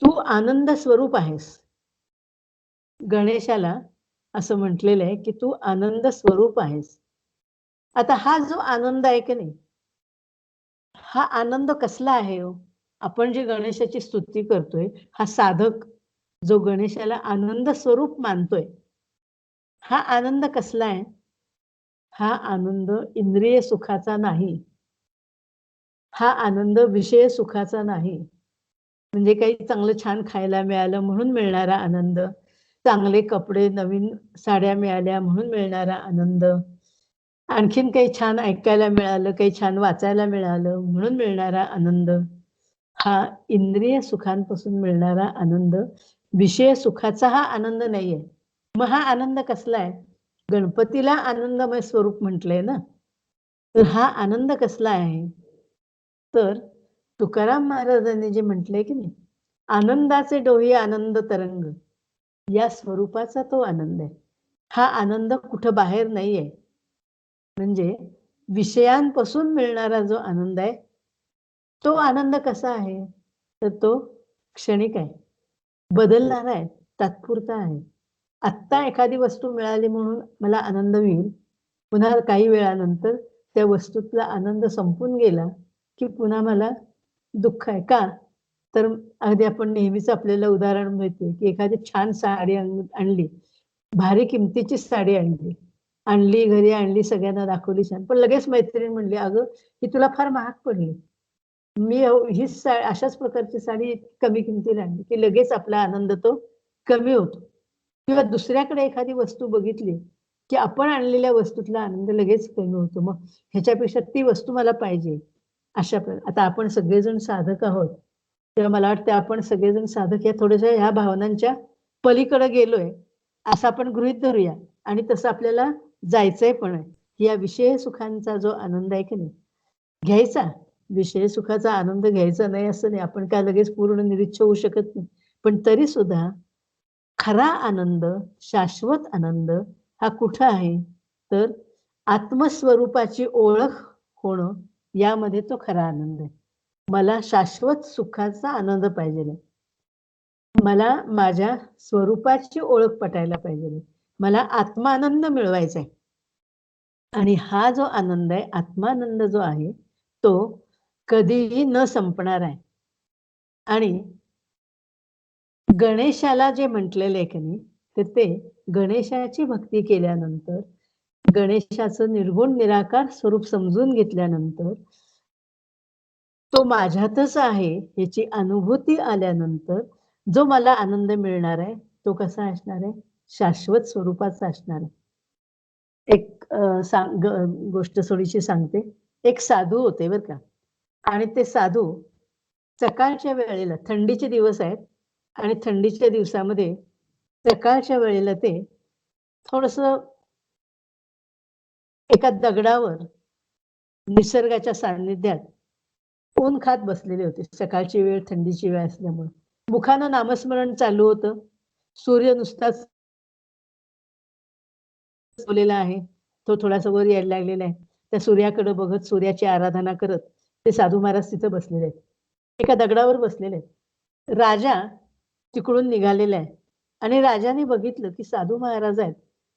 तू आनंद स्वरूप आहेस. गणेशाला असं म्हटलेलं आहे, की तू आनंद स्वरूप आहेस. आता हा जो आनंद आहे की नाही, हा आनंद कसला आहे हो? आपण जी गणेशाची स्तुती करतोय, हा साधक जो गणेशाला आनंद स्वरूप मानतोय, हा आनंद कसला आहे? हा आनंद इंद्रिय सुखाचा नाही. हा आनंद विषय सुखाचा नाही. म्हणजे काही चांगलं छान खायला मिळालं म्हणून मिळणारा आनंद, चांगले कपडे, नवीन साड्या मिळाल्या म्हणून मिळणारा आनंद, आणखीन काही छान ऐकायला मिळालं, काही छान वाचायला मिळालं म्हणून मिळणारा आनंद, हा इंद्रिय सुखांपासून मिळणारा आनंद, विषय सुखाचा हा आनंद नाहीये. मग हा आनंद कसला आहे? गणपतीला आनंदमय स्वरूप म्हटलंय ना, तर हा आनंद कसला आहे? तर तुकाराम महाराजांनी जे म्हटलंय की नाही, आनंदाचे डोही आनंद तरंग, या स्वरूपाचा तो आनंद आहे. हा आनंद कुठं बाहेर नाहीये. म्हणजे विषयांपासून मिळणारा जो आनंद आहे, तो आनंद कसा आहे? तर तो क्षणिक आहे, बदलणारा आहे, तात्पुरता आहे. आत्ता एखादी वस्तू मिळाली म्हणून मला आनंद होईल. पुन्हा काही वेळानंतर त्या वस्तूतला आनंद संपून गेला, की पुन्हा मला दुःख आहे. का? तर अगदी आपण नेहमीच आपल्याला उदाहरण मिळते, की एखादी छान साडी आणली, भारी किमतीची साडी आणली. आणली, घरी आणली, सगळ्यांना दाखवली छान. पण लगेच मैत्रीण म्हणली, "अगं, ही तुला फार महाग पडली." मी हीच अशाच प्रकारची साडी कमी किमतीला आणली, की लगेच आपला आनंद तो कमी होतो. किंवा दुसऱ्याकडे एखादी वस्तू बघितली, की आपण आणलेल्या वस्तूतला आनंद लगेच कमी होतो. मग ह्याच्यापेक्षा ती वस्तू मला पाहिजे. अशा आता आपण सगळेजण साधक आहोत. तेव्हा मला वाटतं आपण सगळेजण साधक या थोड्याशा ह्या भावनांच्या पलीकडे गेलोय, असं आपण गृहीत धरूया आणि तसं आपल्याला जायचंय पण आहे. या विषय सुखांचा जो आनंद आहे की नाही, घ्यायचा. विषय सुखाचा आनंद घ्यायचा नाही असं नाही. आपण काय लगेच पूर्ण निरीच्छ होऊ शकत नाही. पण तरी सुद्धा खरा आनंद, शाश्वत आनंद हा कुठं आहे? तर आत्मस्वरूपाची ओळख होणं, यामध्ये तो खरा आनंद आहे. मला शाश्वत सुखाचा आनंद पाहिजेल. मला माझ्या स्वरूपाची ओळख पटायला पाहिजेल. मला आत्मानंद मिळवायचा आहे. आणि हा जो आनंद आहे, आत्मानंद जो आहे, तो कधीही न संपणार आहे. आणि गणेशाला जे म्हटलेलं आहे की नाही, तर ते गणेशाची भक्ती केल्यानंतर, गणेशाचं निर्गुण निराकार स्वरूप समजून घेतल्यानंतर, तो माझ्यातच आहे याची अनुभूती आल्यानंतर जो मला आनंद मिळणार आहे, तो कसा असणार आहे? शाश्वत स्वरूपाचा असणार आहे. एक गोष्ट थोडीशी सांगते. एक साधू होते बरं का आणि ते साधू सकाळच्या वेळेला थंडीचे दिवस आहेत आणि थंडीच्या दिवसामध्ये सकाळच्या वेळेला ते थोडंसं एका दगडावर निसर्गाच्या सान्निध्यात ऊन खात बसलेले होते. सकाळची वेळ, थंडीची वेळ असल्यामुळे. मुखानं नामस्मरण चालू होतं. सूर्य नुसताच बसवलेला आहे. तो थोडासा वर यायला लागलेला आहे. त्या सूर्याकडे बघत, सूर्याची आराधना करत ते साधू महाराज तिथं बसलेले आहेत. एका दगडावर बसलेले आहेत. राजा तिकडून निघालेला आहे आणि राजाने बघितलं, की साधू महाराज आहेत.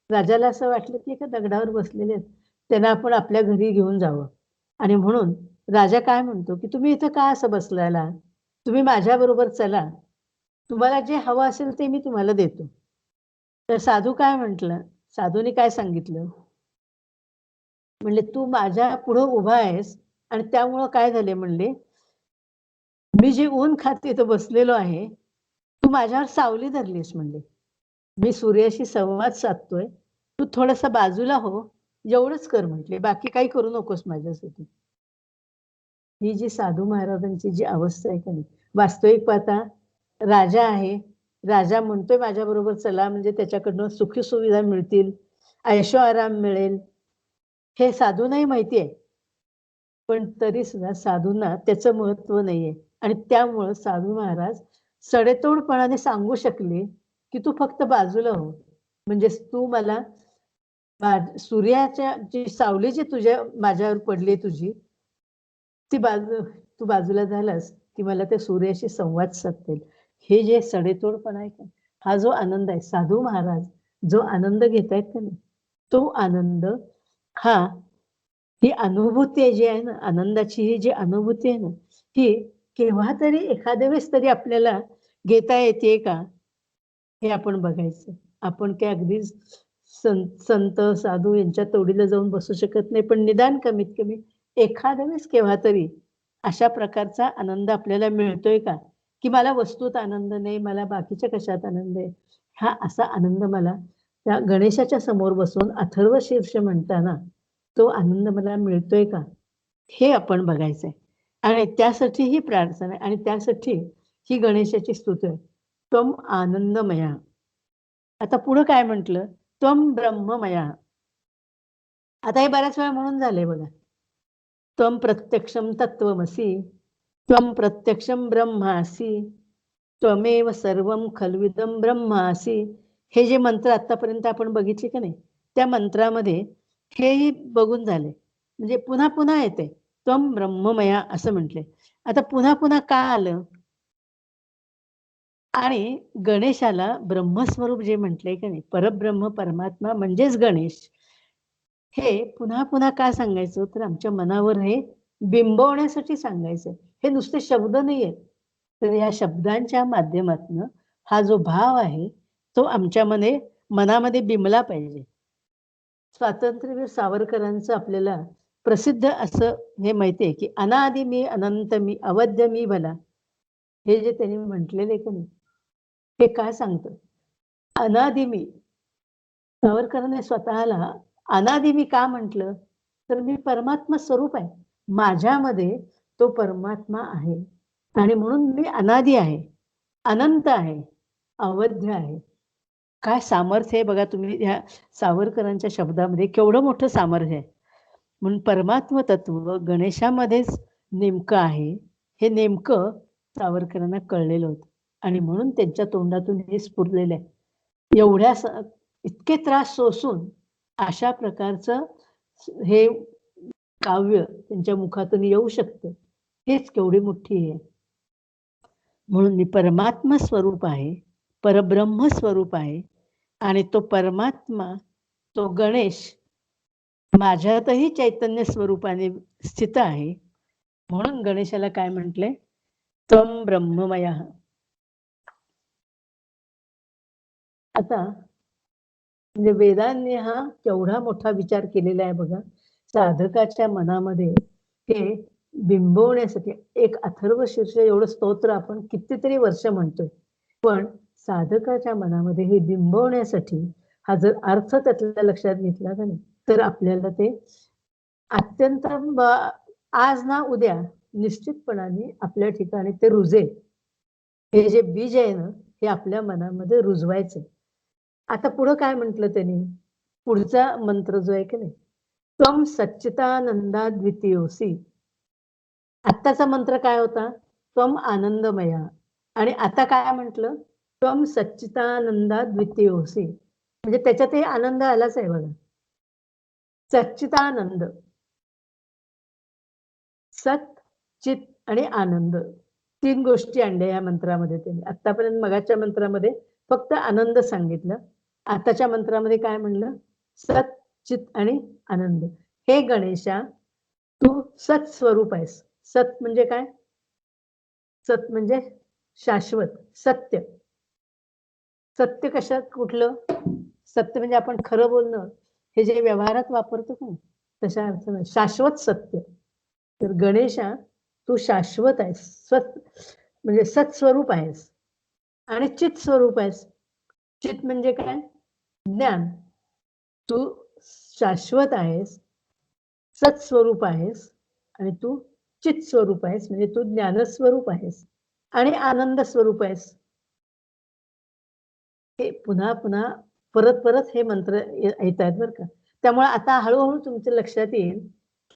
राजाला असं वाटलं, की एका दगडावर बसलेले आहेत. त्यांना आपण आपल्या घरी घेऊन जावं आणि म्हणून राजा काय म्हणतो, की "तुम्ही इथं का असं बसलेला? तुम्ही माझ्याबरोबर चला. तुम्हाला जे हवं असेल ते मी तुम्हाला देतो." तर साधू काय म्हटलं? साधूने काय सांगितलं? म्हणले, "तू माझ्या पुढं उभा आहेस आणि त्यामुळं काय झाले?" म्हणले, "मी जे ऊन खात इथं बसलेलो आहे, तू माझ्यावर सावली धरलीस" म्हणले. "मी सूर्याशी संवाद साधतोय. तू थोडंसं बाजूला हो, एवढंच कर" म्हटले. "बाकी काही करू नकोस माझ्यासाठी." ही जी साधू महाराजांची जी अवस्था आहे का नाही, वास्तविक पाहता राजा आहे. राजा म्हणतोय माझ्याबरोबर चला म्हणजे त्याच्याकडनं सुखी-सुविधा मिळतील, ऐशोआराम मिळेल, हे साधूंनाही माहिती आहे. पण तरी सुद्धा साधूंना त्याचं महत्त्व नाहीये आणि त्यामुळं साधू महाराज सडेतोडपणाने सांगू शकले, की "तू फक्त बाजूला हो. म्हणजेच तू मला सूर्याच्या जी सावली जी माझ्यावर पडली तुझी, ती तू बाजूला झालास, की मला त्या सूर्याशी संवाद साधता येईल." हे जे सडेतोडपणा आहे का, हा जो आनंद आहे, साधू महाराज जो आनंद घेतायत का नाही, तो आनंद हा ही अनुभूती जी आहे ना, आनंदाची ही जी अनुभूती आहे ना, ही केव्हा तरी एखाद्या वेळेस तरी आपल्याला घेता येते का? हे आपण बघायचं. आपण काय अगदीच संत, साधू यांच्या तोडीला जाऊन बसू शकत नाही. पण निदान कमीत कमी एखाद्या वेळेस केव्हा तरी अशा प्रकारचा आनंद आपल्याला मिळतोय का? की मला वस्तूत आनंद नाही, मला बाकीच्या कशात आनंद आहे. हा असा आनंद मला त्या गणेशाच्या समोर बसून अथर्वशीर्ष म्हणताना तो आनंद मला मिळतोय का? हे आपण बघायचंय. आणि त्यासाठी ही प्रार्थना आहे आणि त्यासाठी ही गणेशाची स्तुती आहे. त्वम आनंदमया. आता पुढं काय म्हटलं? त्वम ब्रह्ममया. आता हे बऱ्याच वेळा म्हणून झालंय बघा. त्वम प्रत्यक्षं तत्त्वमसि. त्वम प्रत्यक्षं ब्रह्मासि. त्वमेव सर्वं खल्विदं ब्रह्मासि. हे जे मंत्र आत्तापर्यंत आपण बघितले का नाही, त्या मंत्रामध्ये हेही बघून झाले. म्हणजे पुन्हा पुन्हा येते. त्वम ब्रह्ममया असं म्हटलंय. आता पुन्हा पुन्हा का आलं? आणि गणेशाला ब्रह्मस्वरूप जे म्हटलंय की नाही, परब्रह्म परमात्मा म्हणजेच गणेश. हे पुन्हा पुन्हा का सांगायचं? तर आमच्या मनावर हे बिंबवण्यासाठी सांगायचं. हे नुसते शब्द नाहीयेत. तर या शब्दांच्या माध्यमातनं हा जो भाव आहे, तो आमच्या मनामध्ये बिंबला पाहिजे. स्वातंत्र्यवीर सावरकरांचं आपल्याला प्रसिद्ध असं हे माहिती आहे, की "अनादि मी, अनंत मी, अवध्य मी भला." हे जे त्यांनी म्हटलेलं आहे की नाही, हे काय सांगतं? अनादि मी. सावरकरांनी स्वतःला अनादि मी का म्हटलं? तर मी परमात्मा स्वरूप आहे. माझ्यामध्ये तो परमात्मा आहे आणि म्हणून मी अनादि आहे, अनंत आहे, अवध्य आहे. काय सामर्थ्य आहे बघा तुम्ही ह्या सावरकरांच्या शब्दामध्ये केवढं मोठं सामर्थ्य आहे. म्हणून परमात्म तत्व गणेशामध्येच नेमकं आहे. हे नेमकं सावरकरांना कळलेलं होतं आणि म्हणून त्यांच्या तोंडातून हे स्फुरलेलं आहे. एवढ्या इतके त्रास सोसून अशा प्रकारचं हे काव्य त्यांच्या मुखातून येऊ शकतं. हेच केवढी मोठी आहे. म्हणून मी परमात्मा स्वरूप आहे, परब्रह्म स्वरूप आहे आणि तो परमात्मा, तो गणेश माझ्यातही चैतन्य स्वरूपाने स्थित आहे. म्हणून गणेशाला काय म्हटलंय? त्वं ब्रह्ममय. आता म्हणजे वेदांनी हा केवढा मोठा विचार केलेला आहे बघा. साधकाच्या मनामध्ये हे बिंबवण्यासाठी एक अथर्वशीर्ष एवढं स्तोत्र आपण कितीतरी वर्ष म्हणतोय, पण साधकाच्या मनामध्ये हे बिंबवण्यासाठी हा जर अर्थ त्यातल्या लक्षात घेतला का नाही, तर आपल्याला ते अत्यंत आज ना उद्या निश्चितपणाने आपल्या ठिकाणी ते रुजेल. हे जे बीज आहे ना, हे आपल्या मनामध्ये रुजवायचे. आता पुढं काय म्हटलं त्यांनी, पुढचा मंत्र जो आहे की नाही, त्वं सच्चिदानंदा द्वितीयोसी. आत्ताचा मंत्र काय होता, त्वं आनंदमया. आणि आता काय म्हटलं, त्वं सच्चिदानंदा द्वितीयोसी. म्हणजे त्याच्यातही आनंद आलाच आहे बघा. सच्चिदानंद, सत, चित आणि आनंद, 3 गोष्टी आणल्या या मंत्रामध्ये त्यांनी. आतापर्यंत मगाच्या मंत्रामध्ये फक्त आनंद सांगितलं. आताच्या मंत्रामध्ये काय म्हणलं, सत, चित आणि आनंद. हे गणेशा, तू सत स्वरूप आहेस. सत म्हणजे काय, सत म्हणजे शाश्वत, सत्य. सत्य कशात कुठलं, सत्य म्हणजे आपण खरं बोलणं, हे जे व्यवहारात वापरतो का तशा अर्थ नाही, शाश्वत सत्य. तर गणेशा, तू शाश्वत आहेस, म्हणजे सत्स्वरूप आहेस आणि चित स्वरूप आहेस. चित म्हणजे काय, ज्ञान. तू शाश्वत आहेस, सत्स्वरूप आहेस आणि तू चित स्वरूप आहेस, म्हणजे तू ज्ञानस्वरूप आहेस आणि आनंद स्वरूप आहेस. हे पुन्हा पुन्हा परत परत हे मंत्र येत आहेत बरं का. त्यामुळे आता हळूहळू तुमच्या लक्षात येईल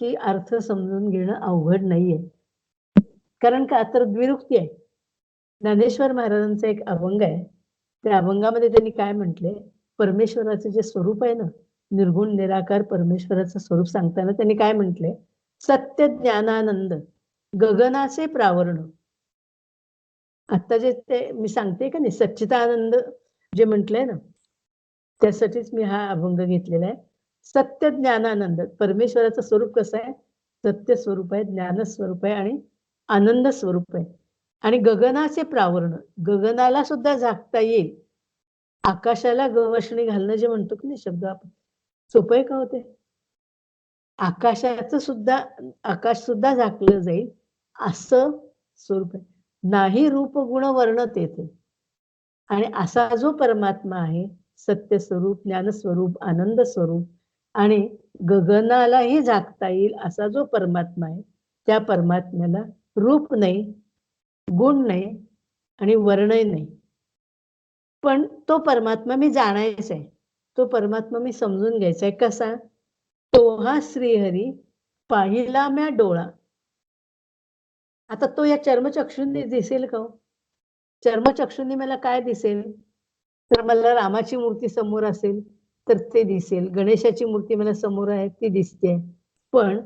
की अर्थ समजून घेणं अवघड नाहीये. कारण का तर द्विरुक्ती आहे. ज्ञानेश्वर महाराजांचा एक अभंग आहे. त्या अभंगामध्ये त्यांनी काय म्हटले, परमेश्वराचं जे स्वरूप आहे ना, निर्गुण निराकार परमेश्वराचं स्वरूप सांगताना त्यांनी काय म्हटले, सत्य ज्ञानानंद गगनाचे प्रावरण. आता जे ते मी सांगते का नाही, सच्चिदानंद जे म्हटलंय ना, त्यासाठीच मी हा अभंग घेतलेला आहे. सत्य ज्ञानानंद, परमेश्वराचं स्वरूप कसं आहे, सत्य स्वरूप आहे, ज्ञान स्वरूप आहे आणि आनंद स्वरूप आहे. आणि गगनाचे प्रावरण, गगनाला सुद्धा झाकता येईल. आकाशाला गवसणी घालणं जे म्हणतो की नाही शब्द आपण, सोपं आहे का होते, आकाशाचं सुद्धा, आकाश सुद्धा झाकलं जाईल असं स्वरूप आहे. नाही रूप गुण वर्ण तेथे. आणि असा जो परमात्मा आहे, सत्य स्वरूप, ज्ञान स्वरूप, आनंद स्वरूप आणि गगनालाही झाकता येईल असा जो परमात्मा आहे, त्या परमात्म्याला रूप नाही, गुण नाही आणि वर्णही नाही. पण तो परमात्मा मी जाणायचा आहे, तो परमात्मा मी समजून घ्यायचा आहे. कसा, तो हा श्रीहरी पाहिला म्या डोळा. आता तो या चर्मचक्षुंनी दिसेल का हो? चर्मचक्षुंनी मला काय दिसेल, तर मला रामाची मूर्ती समोर असेल तर ते दिसेल, गणेशाची मूर्ती मला समोर आहे ती दिसते. पण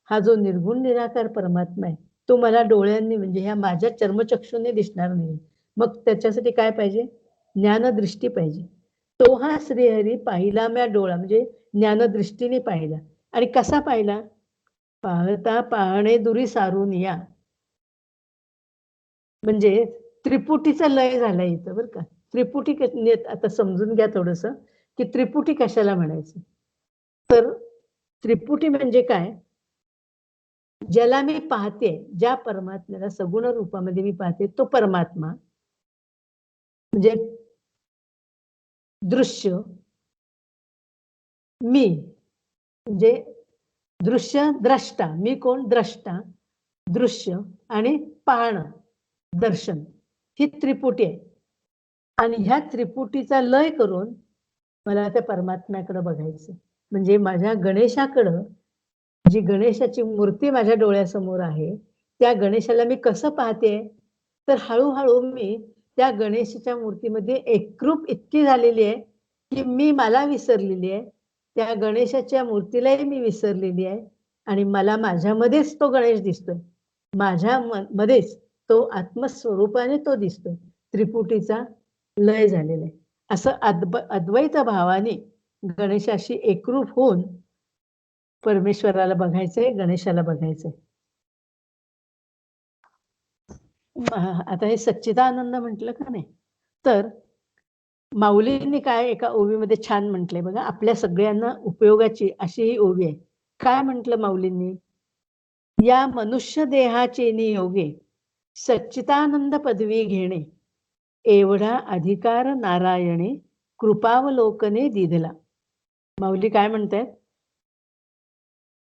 हा जो निर्गुण निराकार परमात्मा आहे, तो मला डोळ्यांनी म्हणजे ह्या माझ्या चर्मचक्षुंनी दिसणार नाही. मग त्याच्यासाठी काय पाहिजे, ज्ञानदृष्टी पाहिजे. तो हा श्रीहरी पाहिला म्या डोळा, म्हणजे ज्ञानदृष्टीने पाहिला. आणि कसा पाहिला, पाहता पाहणे दुरी सारून या. म्हणजे त्रिपुटीचा लय झाला इथं बरं का. त्रिपुटी आता समजून घ्या थोडंसं, की त्रिपुटी कशाला म्हणायचं. तर त्रिपुटी म्हणजे काय, ज्याला मी पाहते, ज्या परमात्म्याला सगुण रूपामध्ये मी पाहते, तो परमात्मा म्हणजे दृश्य, मी म्हणजे दृश्य, द्रष्टा. मी कोण, द्रष्टा, दृश्य आणि पाहणं, दर्शन, ही त्रिपुटी आहे. आणि ह्या त्रिपुटीचा लय करून मला त्या परमात्म्याकडे बघायचं. म्हणजे माझ्या गणेशाकडं, जी गणेशाची मूर्ती माझ्या डोळ्यासमोर आहे, त्या गणेशाला मी कसं पाहते, तर हळूहळू मी त्या गणेशाच्या मूर्तीमध्ये एकरूप इतकी झालेली आहे की मी मला विसरलेली आहे, त्या गणेशाच्या मूर्तीलाही मी विसरलेली आहे आणि मला माझ्यामध्येच तो गणेश दिसतोय, माझ्या मध्येच तो आत्मस्वरूपाने तो दिसतोय. त्रिपुटीचा लय झालेला आहे. असं अद्वैत भावाने गणेशाशी एकरूप होऊन परमेश्वराला बघायचंय, गणेशाला बघायचंय. आता हे सच्चिदानंद म्हटलं का नाही, तर माऊलींनी काय एका ओवीमध्ये छान म्हटलंय बघा, आपल्या सगळ्यांना उपयोगाची अशी ही ओवी आहे. काय म्हटलं माऊलींनी? या मनुष्य देहाचे नियोगे सच्चिदानंद पदवी घेणे, एवढा अधिकार नारायणे कृपावलोकने दिधला. माऊली काय म्हणतायत?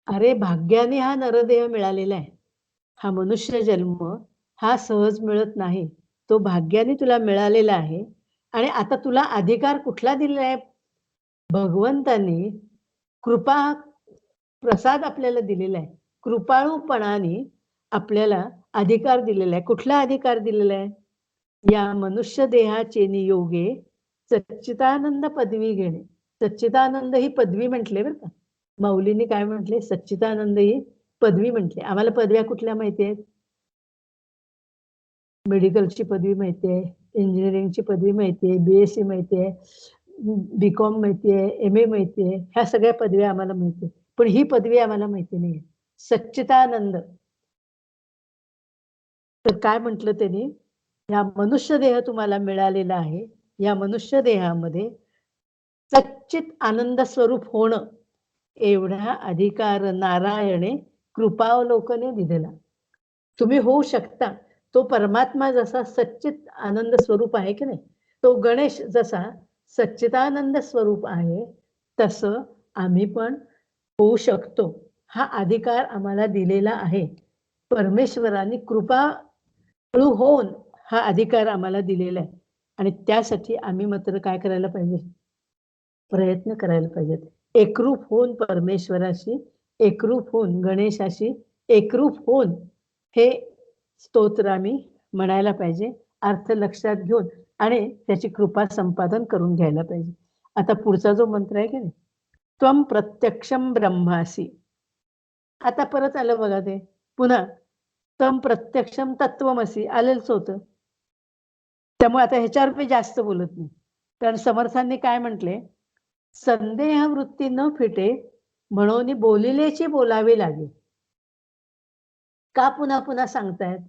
अरे भाग्याने हा नरदेह मिळालेला आहे. हा मनुष्य जन्म हा सहज मिळत नाही. तो भाग्याने तुला मिळालेला आहे आणि आता तुला अधिकार कुठला दिलेला आहे? भगवंतांनी कृपा प्रसाद आपल्याला दिलेला आहे. कृपाळूपणाने आपल्याला अधिकार दिलेला आहे. कुठला अधिकार दिलेला आहे? या मनुष्य देहाचे नियोगे सच्चिदानंद पदवी घेणे. सच्चिदानंद ही पदवी म्हटले बरं का. माऊलींनी काय म्हटले? सच्चिदानंद ही पदवी म्हटली. आम्हाला पदव्या कुठल्या माहिती आहेत? मेडिकलची पदवी माहिती आहे, इंजिनिअरिंगची पदवी माहिती आहे, BSc माहिती आहे, BCom माहिती आहे, MA माहिती आहे. ह्या सगळ्या पदव्या आम्हाला माहिती आहे. पण ही पदवी आम्हाला माहिती नाहीये. सच्चिदानंद. तर काय म्हटलं त्यांनी? या मनुष्य देह तुम्हाला मिळालेला आहे. या मनुष्य देहामध्ये सच्चित आनंद स्वरूप होणं, एवढा अधिकार नारायणे कृपावलोकने दिलेला. तुम्ही होऊ शकता. तो परमात्मा जसा सच्चित आनंद स्वरूप आहे की नाही, तो गणेश जसा सच्चिदानंद स्वरूप आहे, तसं आम्ही पण होऊ शकतो. हा अधिकार आम्हाला दिलेला आहे. परमेश्वराने कृपाळू होऊन हा अधिकार आम्हाला दिलेला आहे आणि त्यासाठी आम्ही मात्र काय करायला पाहिजे? प्रयत्न करायला पाहिजेत. एकरूप होऊन परमेश्वराशी, एकरूप होऊन गणेशाशी, एकरूप होऊन हे स्तोत्र आम्ही म्हणायला पाहिजे. अर्थ लक्षात घेऊन आणि त्याची कृपा संपादन करून घ्यायला पाहिजे. आता पुढचा जो मंत्र आहे की नाही, त्वं प्रत्यक्षं ब्रह्मासि. आता परत आलं बघा ते. पुन्हा त्वं प्रत्यक्षं तत्त्वमसि आलेलंच होतं. त्यामुळे आता ह्याच्यावर मी जास्त बोलत नाही. कारण समर्थांनी काय म्हटले? संदेह वृत्ती न फिटे म्हणून बोलिलेची बोलावे लागे. का पुन्हा पुन्हा सांगतायत?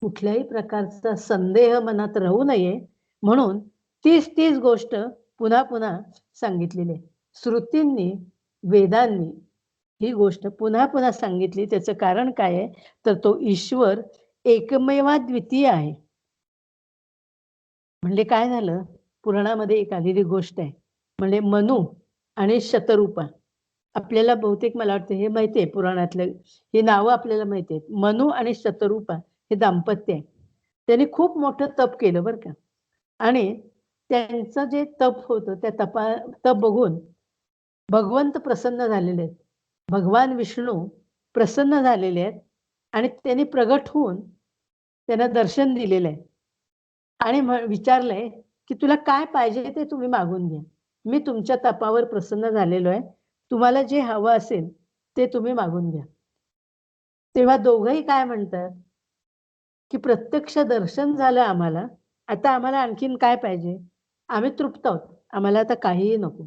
कुठल्याही प्रकारचा संदेह मनात राहू नये म्हणून तीच गोष्ट पुन्हा पुन्हा सांगितलेली आहे. श्रुतींनी, वेदांनी ही गोष्ट पुन्हा पुन्हा सांगितली. त्याचं कारण काय आहे? तर तो ईश्वर एकमेवाद्वितीय आहे. म्हणजे काय झालं? पुराणामध्ये एक आलेली गोष्ट आहे. म्हणजे मनू आणि शतरूपा. आपल्याला बहुतेक मला वाटतं हे माहिती आहे पुराणातलं. ही नावं आपल्याला माहिती आहेत. मनू आणि शतरूपा हे दाम्पत्य आहे. त्यांनी खूप मोठं तप केलं बरं का. आणि त्यांचं जे तप होतं त्या तप बघून भगवंत प्रसन्न झालेले आहेत. भगवान विष्णू प्रसन्न झालेले आहेत आणि त्यांनी प्रगट होऊन त्यांना दर्शन दिलेलं आहे. आणि विचारलंय की तुला काय पाहिजे ते तुम्ही मागून घ्या. मी तुमच्या तपावर प्रसन्न झालेलो आहे. तुम्हाला जे हवं असेल ते तुम्ही मागून घ्या. तेव्हा दोघंही काय म्हणतात की प्रत्यक्ष दर्शन झालं आम्हाला. आता आम्हाला आणखीन काय पाहिजे? आम्ही तृप्त आहोत. आम्हाला आता काहीही नको.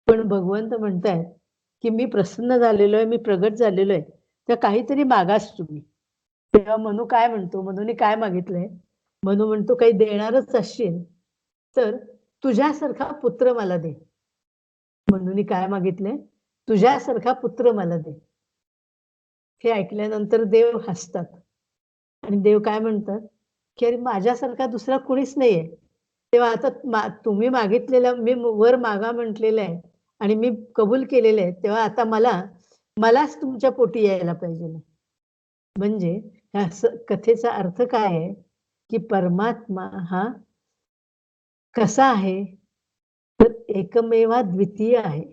पण भगवंत म्हणतायत की मी प्रसन्न झालेलो आहे, मी प्रगट झालेलो आहे. तर काहीतरी मागास तुम्ही. तेव्हा मनू काय म्हणतो? मनूने काय मागितलंय? मनू म्हणतो काही देणारच असशील तर तुझ्यासारखा पुत्र मला दे. मनूने काय मागितलंय? तुझ्यासारखा पुत्र मला दे. हे ऐकल्यानंतर देव हसतात आणि देव काय म्हणतात की अरे माझ्यासारखा दुसरा कुणीच नाहीये. तेव्हा आता तुम्ही मागितलेलं मी वर मागा म्हटलेलं आहे आणि मी कबूल केलेलं आहे. तेव्हा आता मलाच तुमच्या पोटी यायला पाहिजे. म्हणजे ह्या कथेचा अर्थ काय आहे की परमात्मा हा कसा आहे? तर एकमेवा द्वितीय आहे.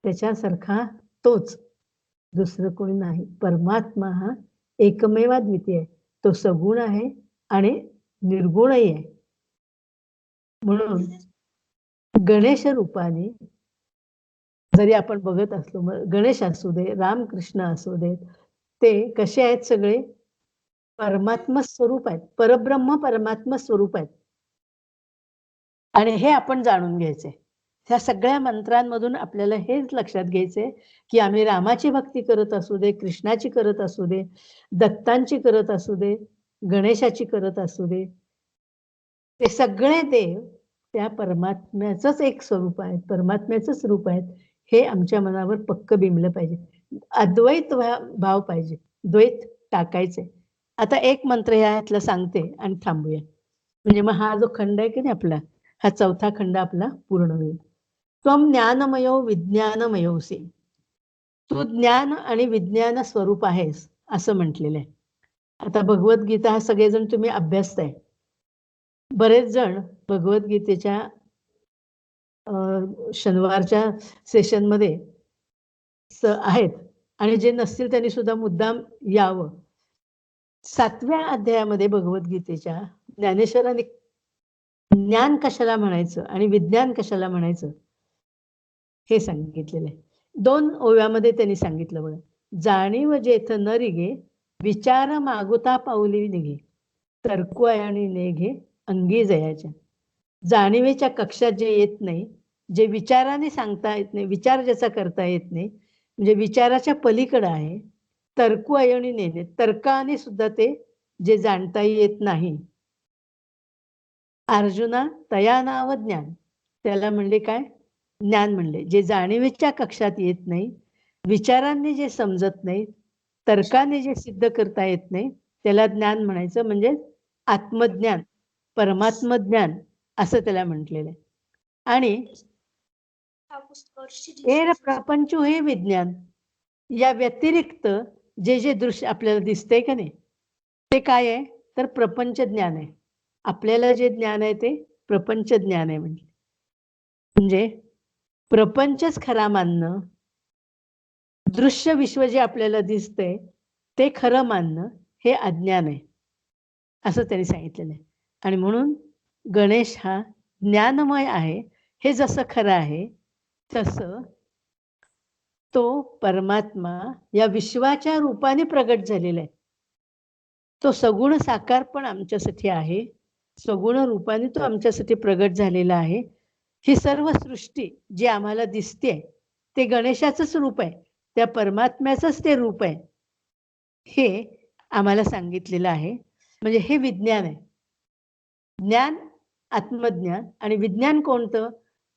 त्याच्यासारखा तोच, दुसरं कोणी नाही. परमात्मा हा एकमेवा द्वितीय आहे. तो सगुण आहे आणि निर्गुणही आहे. म्हणून गणेश रूपाने जरी आपण बघत असलो, गणेश असू दे, रामकृष्ण असू दे, ते कसे आहेत? सगळे परमात्मा स्वरूप आहेत. परब्रह्म परमात्मा स्वरूप आहेत. आणि हे आपण जाणून घ्यायचंय. ह्या सगळ्या मंत्रांमधून आपल्याला हेच लक्षात घ्यायचंय की आम्ही रामाची भक्ती करत असू दे, कृष्णाची करत असू दे, दत्तांची करत असू दे, गणेशाची करत असू दे, ते सगळे देव त्या परमात्म्याचंच एक स्वरूप आहे, परमात्म्याचंच रूप आहेत. हे आमच्या मनावर पक्क बिंबलं पाहिजे. अद्वैत भाव पाहिजे, द्वैत टाकायचे. आता एक मंत्र ह्यातला सांगते आणि थांबूया. म्हणजे मग हा जो खंड आहे की नाही आपला, हा चौथा खंड आपला पूर्ण होईल. त्वम ज्ञानमयो विज्ञानमयोसी. तू ज्ञान आणि विज्ञान स्वरूप आहेस असं म्हटलेलं आहे. आता भगवद्गीता हा सगळेजण तुम्ही अभ्यासताय. बरेच जण भगवद्गीतेच्या शनिवारच्या सेशनमध्ये आहेत आणि जे नसतील त्यांनी सुद्धा मुद्दाम यावं. 7व्या अध्यायामध्ये भगवद्गीतेच्या ज्ञानेश्वरांनी ज्ञान कशाला म्हणायचं आणि विज्ञान कशाला म्हणायचं हे सांगितलेलं आहे. 2 ओव्यामध्ये त्यांनी सांगितलं बघा. जाणीव जेथ न रिगे, विचार मागुता पाऊली निघे, तर्कवायाने नेघे अंगी जयाच्या. जाणीवेच्या कक्षात जे येत नाही, जे विचाराने सांगता येत नाही, विचार ज्याचा करता येत नाही, म्हणजे विचाराच्या पलीकडे आहे, तर्कवायाने नेणे, तर्काने सुद्धा ते जे जाणता येत नाही. अर्जुना तया नाव ज्ञान, त्याला म्हणले काय? ज्ञान म्हणले. जे जाणीवेच्या कक्षात येत नाही, विचारांनी जे समजत नाही, तर्काने जे सिद्ध करता येत नाही, त्याला ज्ञान म्हणायचं. म्हणजे आत्मज्ञान, परमात्मज्ञान असं त्याला म्हटलेलं आहे. आणि हे प्रपंच हे विज्ञान, या व्यतिरिक्त जे जे दृश्य आपल्याला दिसतंय का नाही, ते काय आहे? तर प्रपंच ज्ञान आहे. आपल्याला जे ज्ञान आहे ते प्रपंच ज्ञान आहे. म्हणजे प्रपंचच खरा मानणं, दृश्य विश्व जे आपल्याला दिसतंय ते खरं मानणं हे अज्ञान आहे असं त्यांनी सांगितलेलं आहे. आणि म्हणून गणेश हा ज्ञानमय आहे. हे जसं खरं आहे तसं तो परमात्मा या विश्वाच्या रूपाने प्रगट झालेला आहे. तो सगुण साकार पण आमच्यासाठी आहे. सगुण रूपाने तो आमच्यासाठी प्रगट झालेला आहे. ही सर्व सृष्टी जी आम्हाला दिसते ते गणेशाचंच रूप आहे, त्या परमात्म्याचंच ते रूप आहे, हे आम्हाला सांगितलेलं आहे. म्हणजे हे विज्ञान आहे. ज्ञान, आत्मज्ञान आणि विज्ञान कोणतं?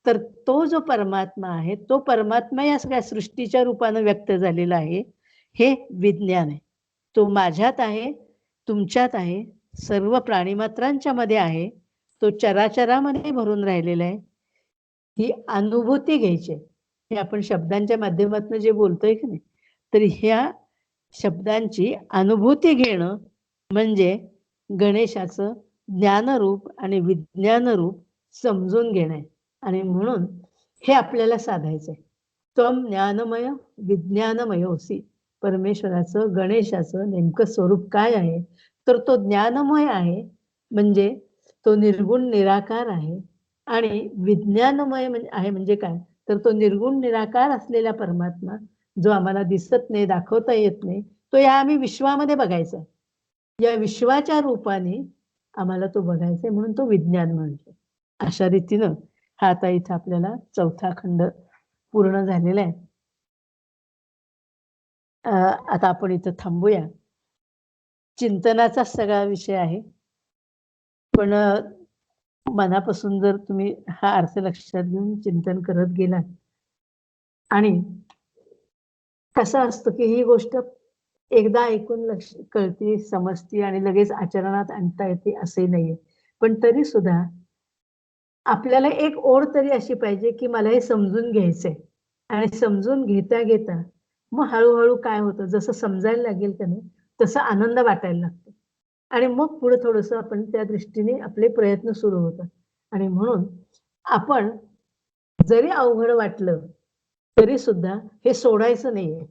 तर तो जो परमात्मा आहे, तो परमात्मा या सगळ्या सृष्टीच्या रूपानं व्यक्त झालेला आहे, हे विज्ञान आहे. तो माझ्यात आहे, तुमच्यात आहे, सर्व प्राणीमात्रांच्या मध्ये आहे, तो चराचरामध्ये भरून राहिलेला आहे. ही अनुभूती घ्यायची. हे आपण शब्दांच्या माध्यमातून जे बोलतोय की नाही, तर ह्या शब्दांची अनुभूती घेणं म्हणजे गणेशाचं ज्ञानरूप आणि विज्ञानरूप समजून घेणं. आणि म्हणून हे आपल्याला साधायचं आहे. त्वम ज्ञानमय विज्ञानमयोसी. परमेश्वराचं, गणेशाचं नेमकं स्वरूप काय आहे? तर तो ज्ञानमय आहे, म्हणजे तो निर्गुण निराकार आहे. आणि विज्ञानमय आहे म्हणजे काय? तर तो निर्गुण निराकार असलेला परमात्मा जो आम्हाला दिसत नाही, दाखवता येत नाही, तो या आम्ही विश्वामध्ये बघायचा. या विश्वाच्या रूपाने आम्हाला तो बघायचा, म्हणून तो विज्ञान म्हणतो. अशा रीतीनं हा आता इथं आपल्याला चौथा खंड पूर्ण झालेला आहे. आता आपण इथं थांबूया. चिंतनाचा सगळा विषय आहे, पण मनापासून जर तुम्ही हा अर्थ लक्षात घेऊन चिंतन करत गेलात, आणि कसं असतं की ही गोष्ट एकदा ऐकून कळते, समजते आणि लगेच आचरणात आणता येते असे नाहीये. पण तरी सुद्धा आपल्याला एक ओढ तरी अशी पाहिजे की मला हे समजून घ्यायचंय. आणि समजून घेता घेता मग हळूहळू काय होतं, जसं समजायला लागेल का नाही तसं आनंद वाटायला लागतो. आणि मग पुढे थोडंसं आपण त्या दृष्टीने आपले प्रयत्न सुरू होतात. आणि म्हणून आपण जरी अवघड वाटलं तरी सुद्धा हे सोडायचं नाहीये.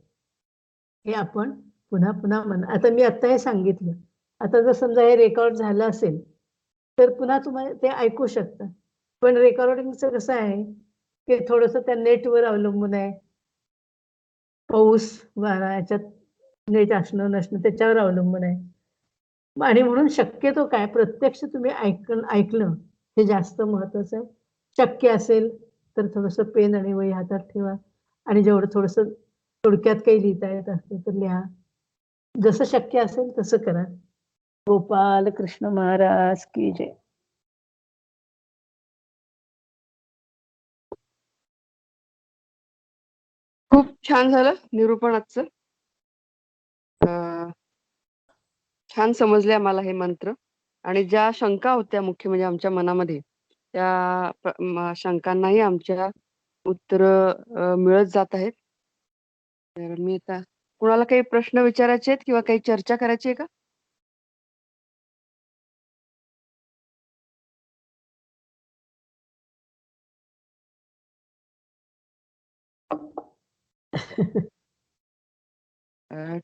हे आपण पुन्हा पुन्हा आता मी आता हे सांगितलं. आता जर समजा हे रेकॉर्ड झालं असेल, तर पुन्हा तुम्हाला ते ऐकू शकता. पण रेकॉर्डिंगचं कसं आहे, की थोडंसं त्या नेटवर अवलंबून आहे. पाऊस, वारा याच्यात नेट असणं नसणं त्याच्यावर अवलंबून आहे. आणि म्हणून शक्यतो काय प्रत्यक्ष तुम्ही ऐकलं हे जास्त महत्वाचं आहे. शक्य असेल तर थोडंसं पेन आणि वही हातात ठेवा आणि जेवढं थोडंसं थोडक्यात काही लिहिता येत असतं तर लिहा. जसं शक्य असेल तसं करा. गोपाल कृष्ण महाराज की जय. खूप छान झालं निरूपण आजचं. छान समजले आम्हाला हे मंत्र आणि ज्या शंका होत्या मुख्य म्हणजे आमच्या मनामध्ये त्या शंकांनाही आमच्या उत्तर मिळत जात आहेत. तर मी आता कुणाला काही प्रश्न विचारायचे आहेत किंवा काही चर्चा करायची आहे का?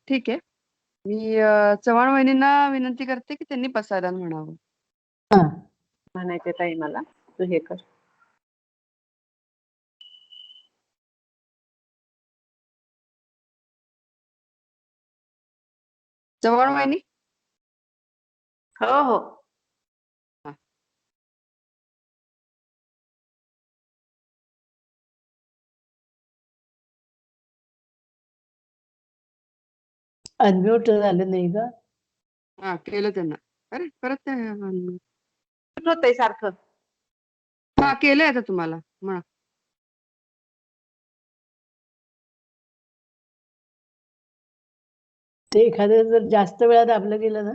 ठीक आहे. मी चव्हाण वहिनींना विनंती करते की त्यांनी पसायदान म्हणावं. हा. म्हणायचे ताई मला तू हे कर. चव्हाण वहिनी. हो हो. अनम्यूट झालं नाही का? हा केलं त्यांना. अरे परत होतंय सारखं. हा केलंय आता तुम्हाला म्हणा. ते एखाद्या जर जास्त वेळा दाबलं गेलं ना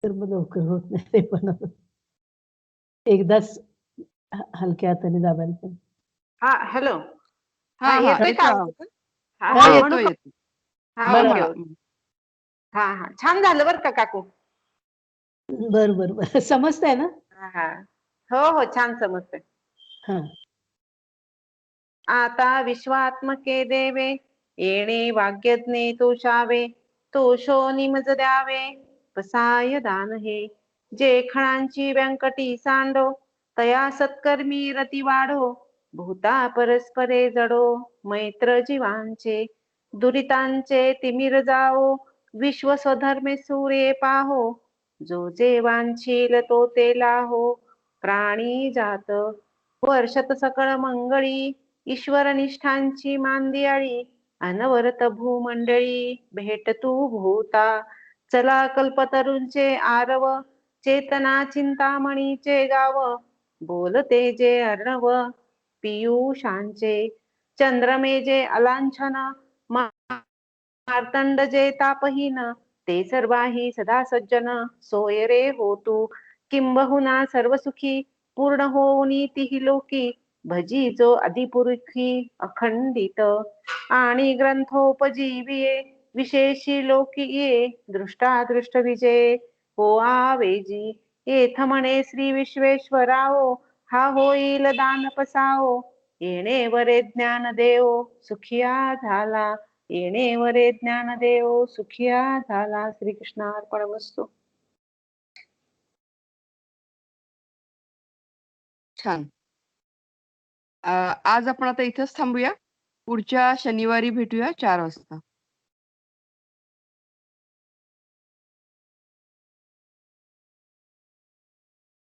तर मग लवकर होत नाही ते पण एकदाच हलक्या हाताने दाबायला पाहिजे. हा हॅलो. हा हा हा येतोय का येतो. आवाज? हा हा, हा येतो, म्हणू का? येतो. हा बरं, ओके म्हणा. ओके. हा हा छान झालं बरं का काकू. बर बर बर समजतंय ना? हा हा. हो हो छान समजतंय. हा. आता विश्वात्मके देवे येणे वाग्यज्ञे तोषावे तोषो निमज द्यावे पसाय दान हे जे खणांची व्यंकटी सांडो तया सत्कर्मी रती वाढो भूता परस्परे जडो मैत्र जीवांचे दुरितांचे तिमिर जाओ विश्व स्वधर्मे सूर्ये पाहो जो जे वांछील तो ते लाहो प्राणी जात वर्षत सकळ मंगळी ईश्वर निष्ठांची मांदियाळी अनवरत भूमंडळी भेट तू भूता चला कल्पतरूंचे आरव चेतना चिंतामणीचे गाव बोलते जे अर्णव पियुषांचे चंद्रमे जे अलांछन मार्तंड जे तापहीन ते सर्वाही सदा सज्जन सोय रे होतू किंबहुना सर्व सुखी पूर्ण होऊनी तिही लोकी भजी जो अधिपुरुखी अखंडित आणि ग्रंथोपजीविये विशेषी लोकी ये दृष्टादृष्ट विजय हो आवेजी येथ म्हणे श्री विश्वेश्वराओ हा होईल दान पसाओ येणे वरे ज्ञान देव सुखिया झाला येणे वरे ज्ञान देव सुखिया झाला. श्रीकृष्णार्पणमस्तु. छान. आज आपण आता इथंच थांबूया. पुढच्या शनिवारी भेटूया 4 वाजता.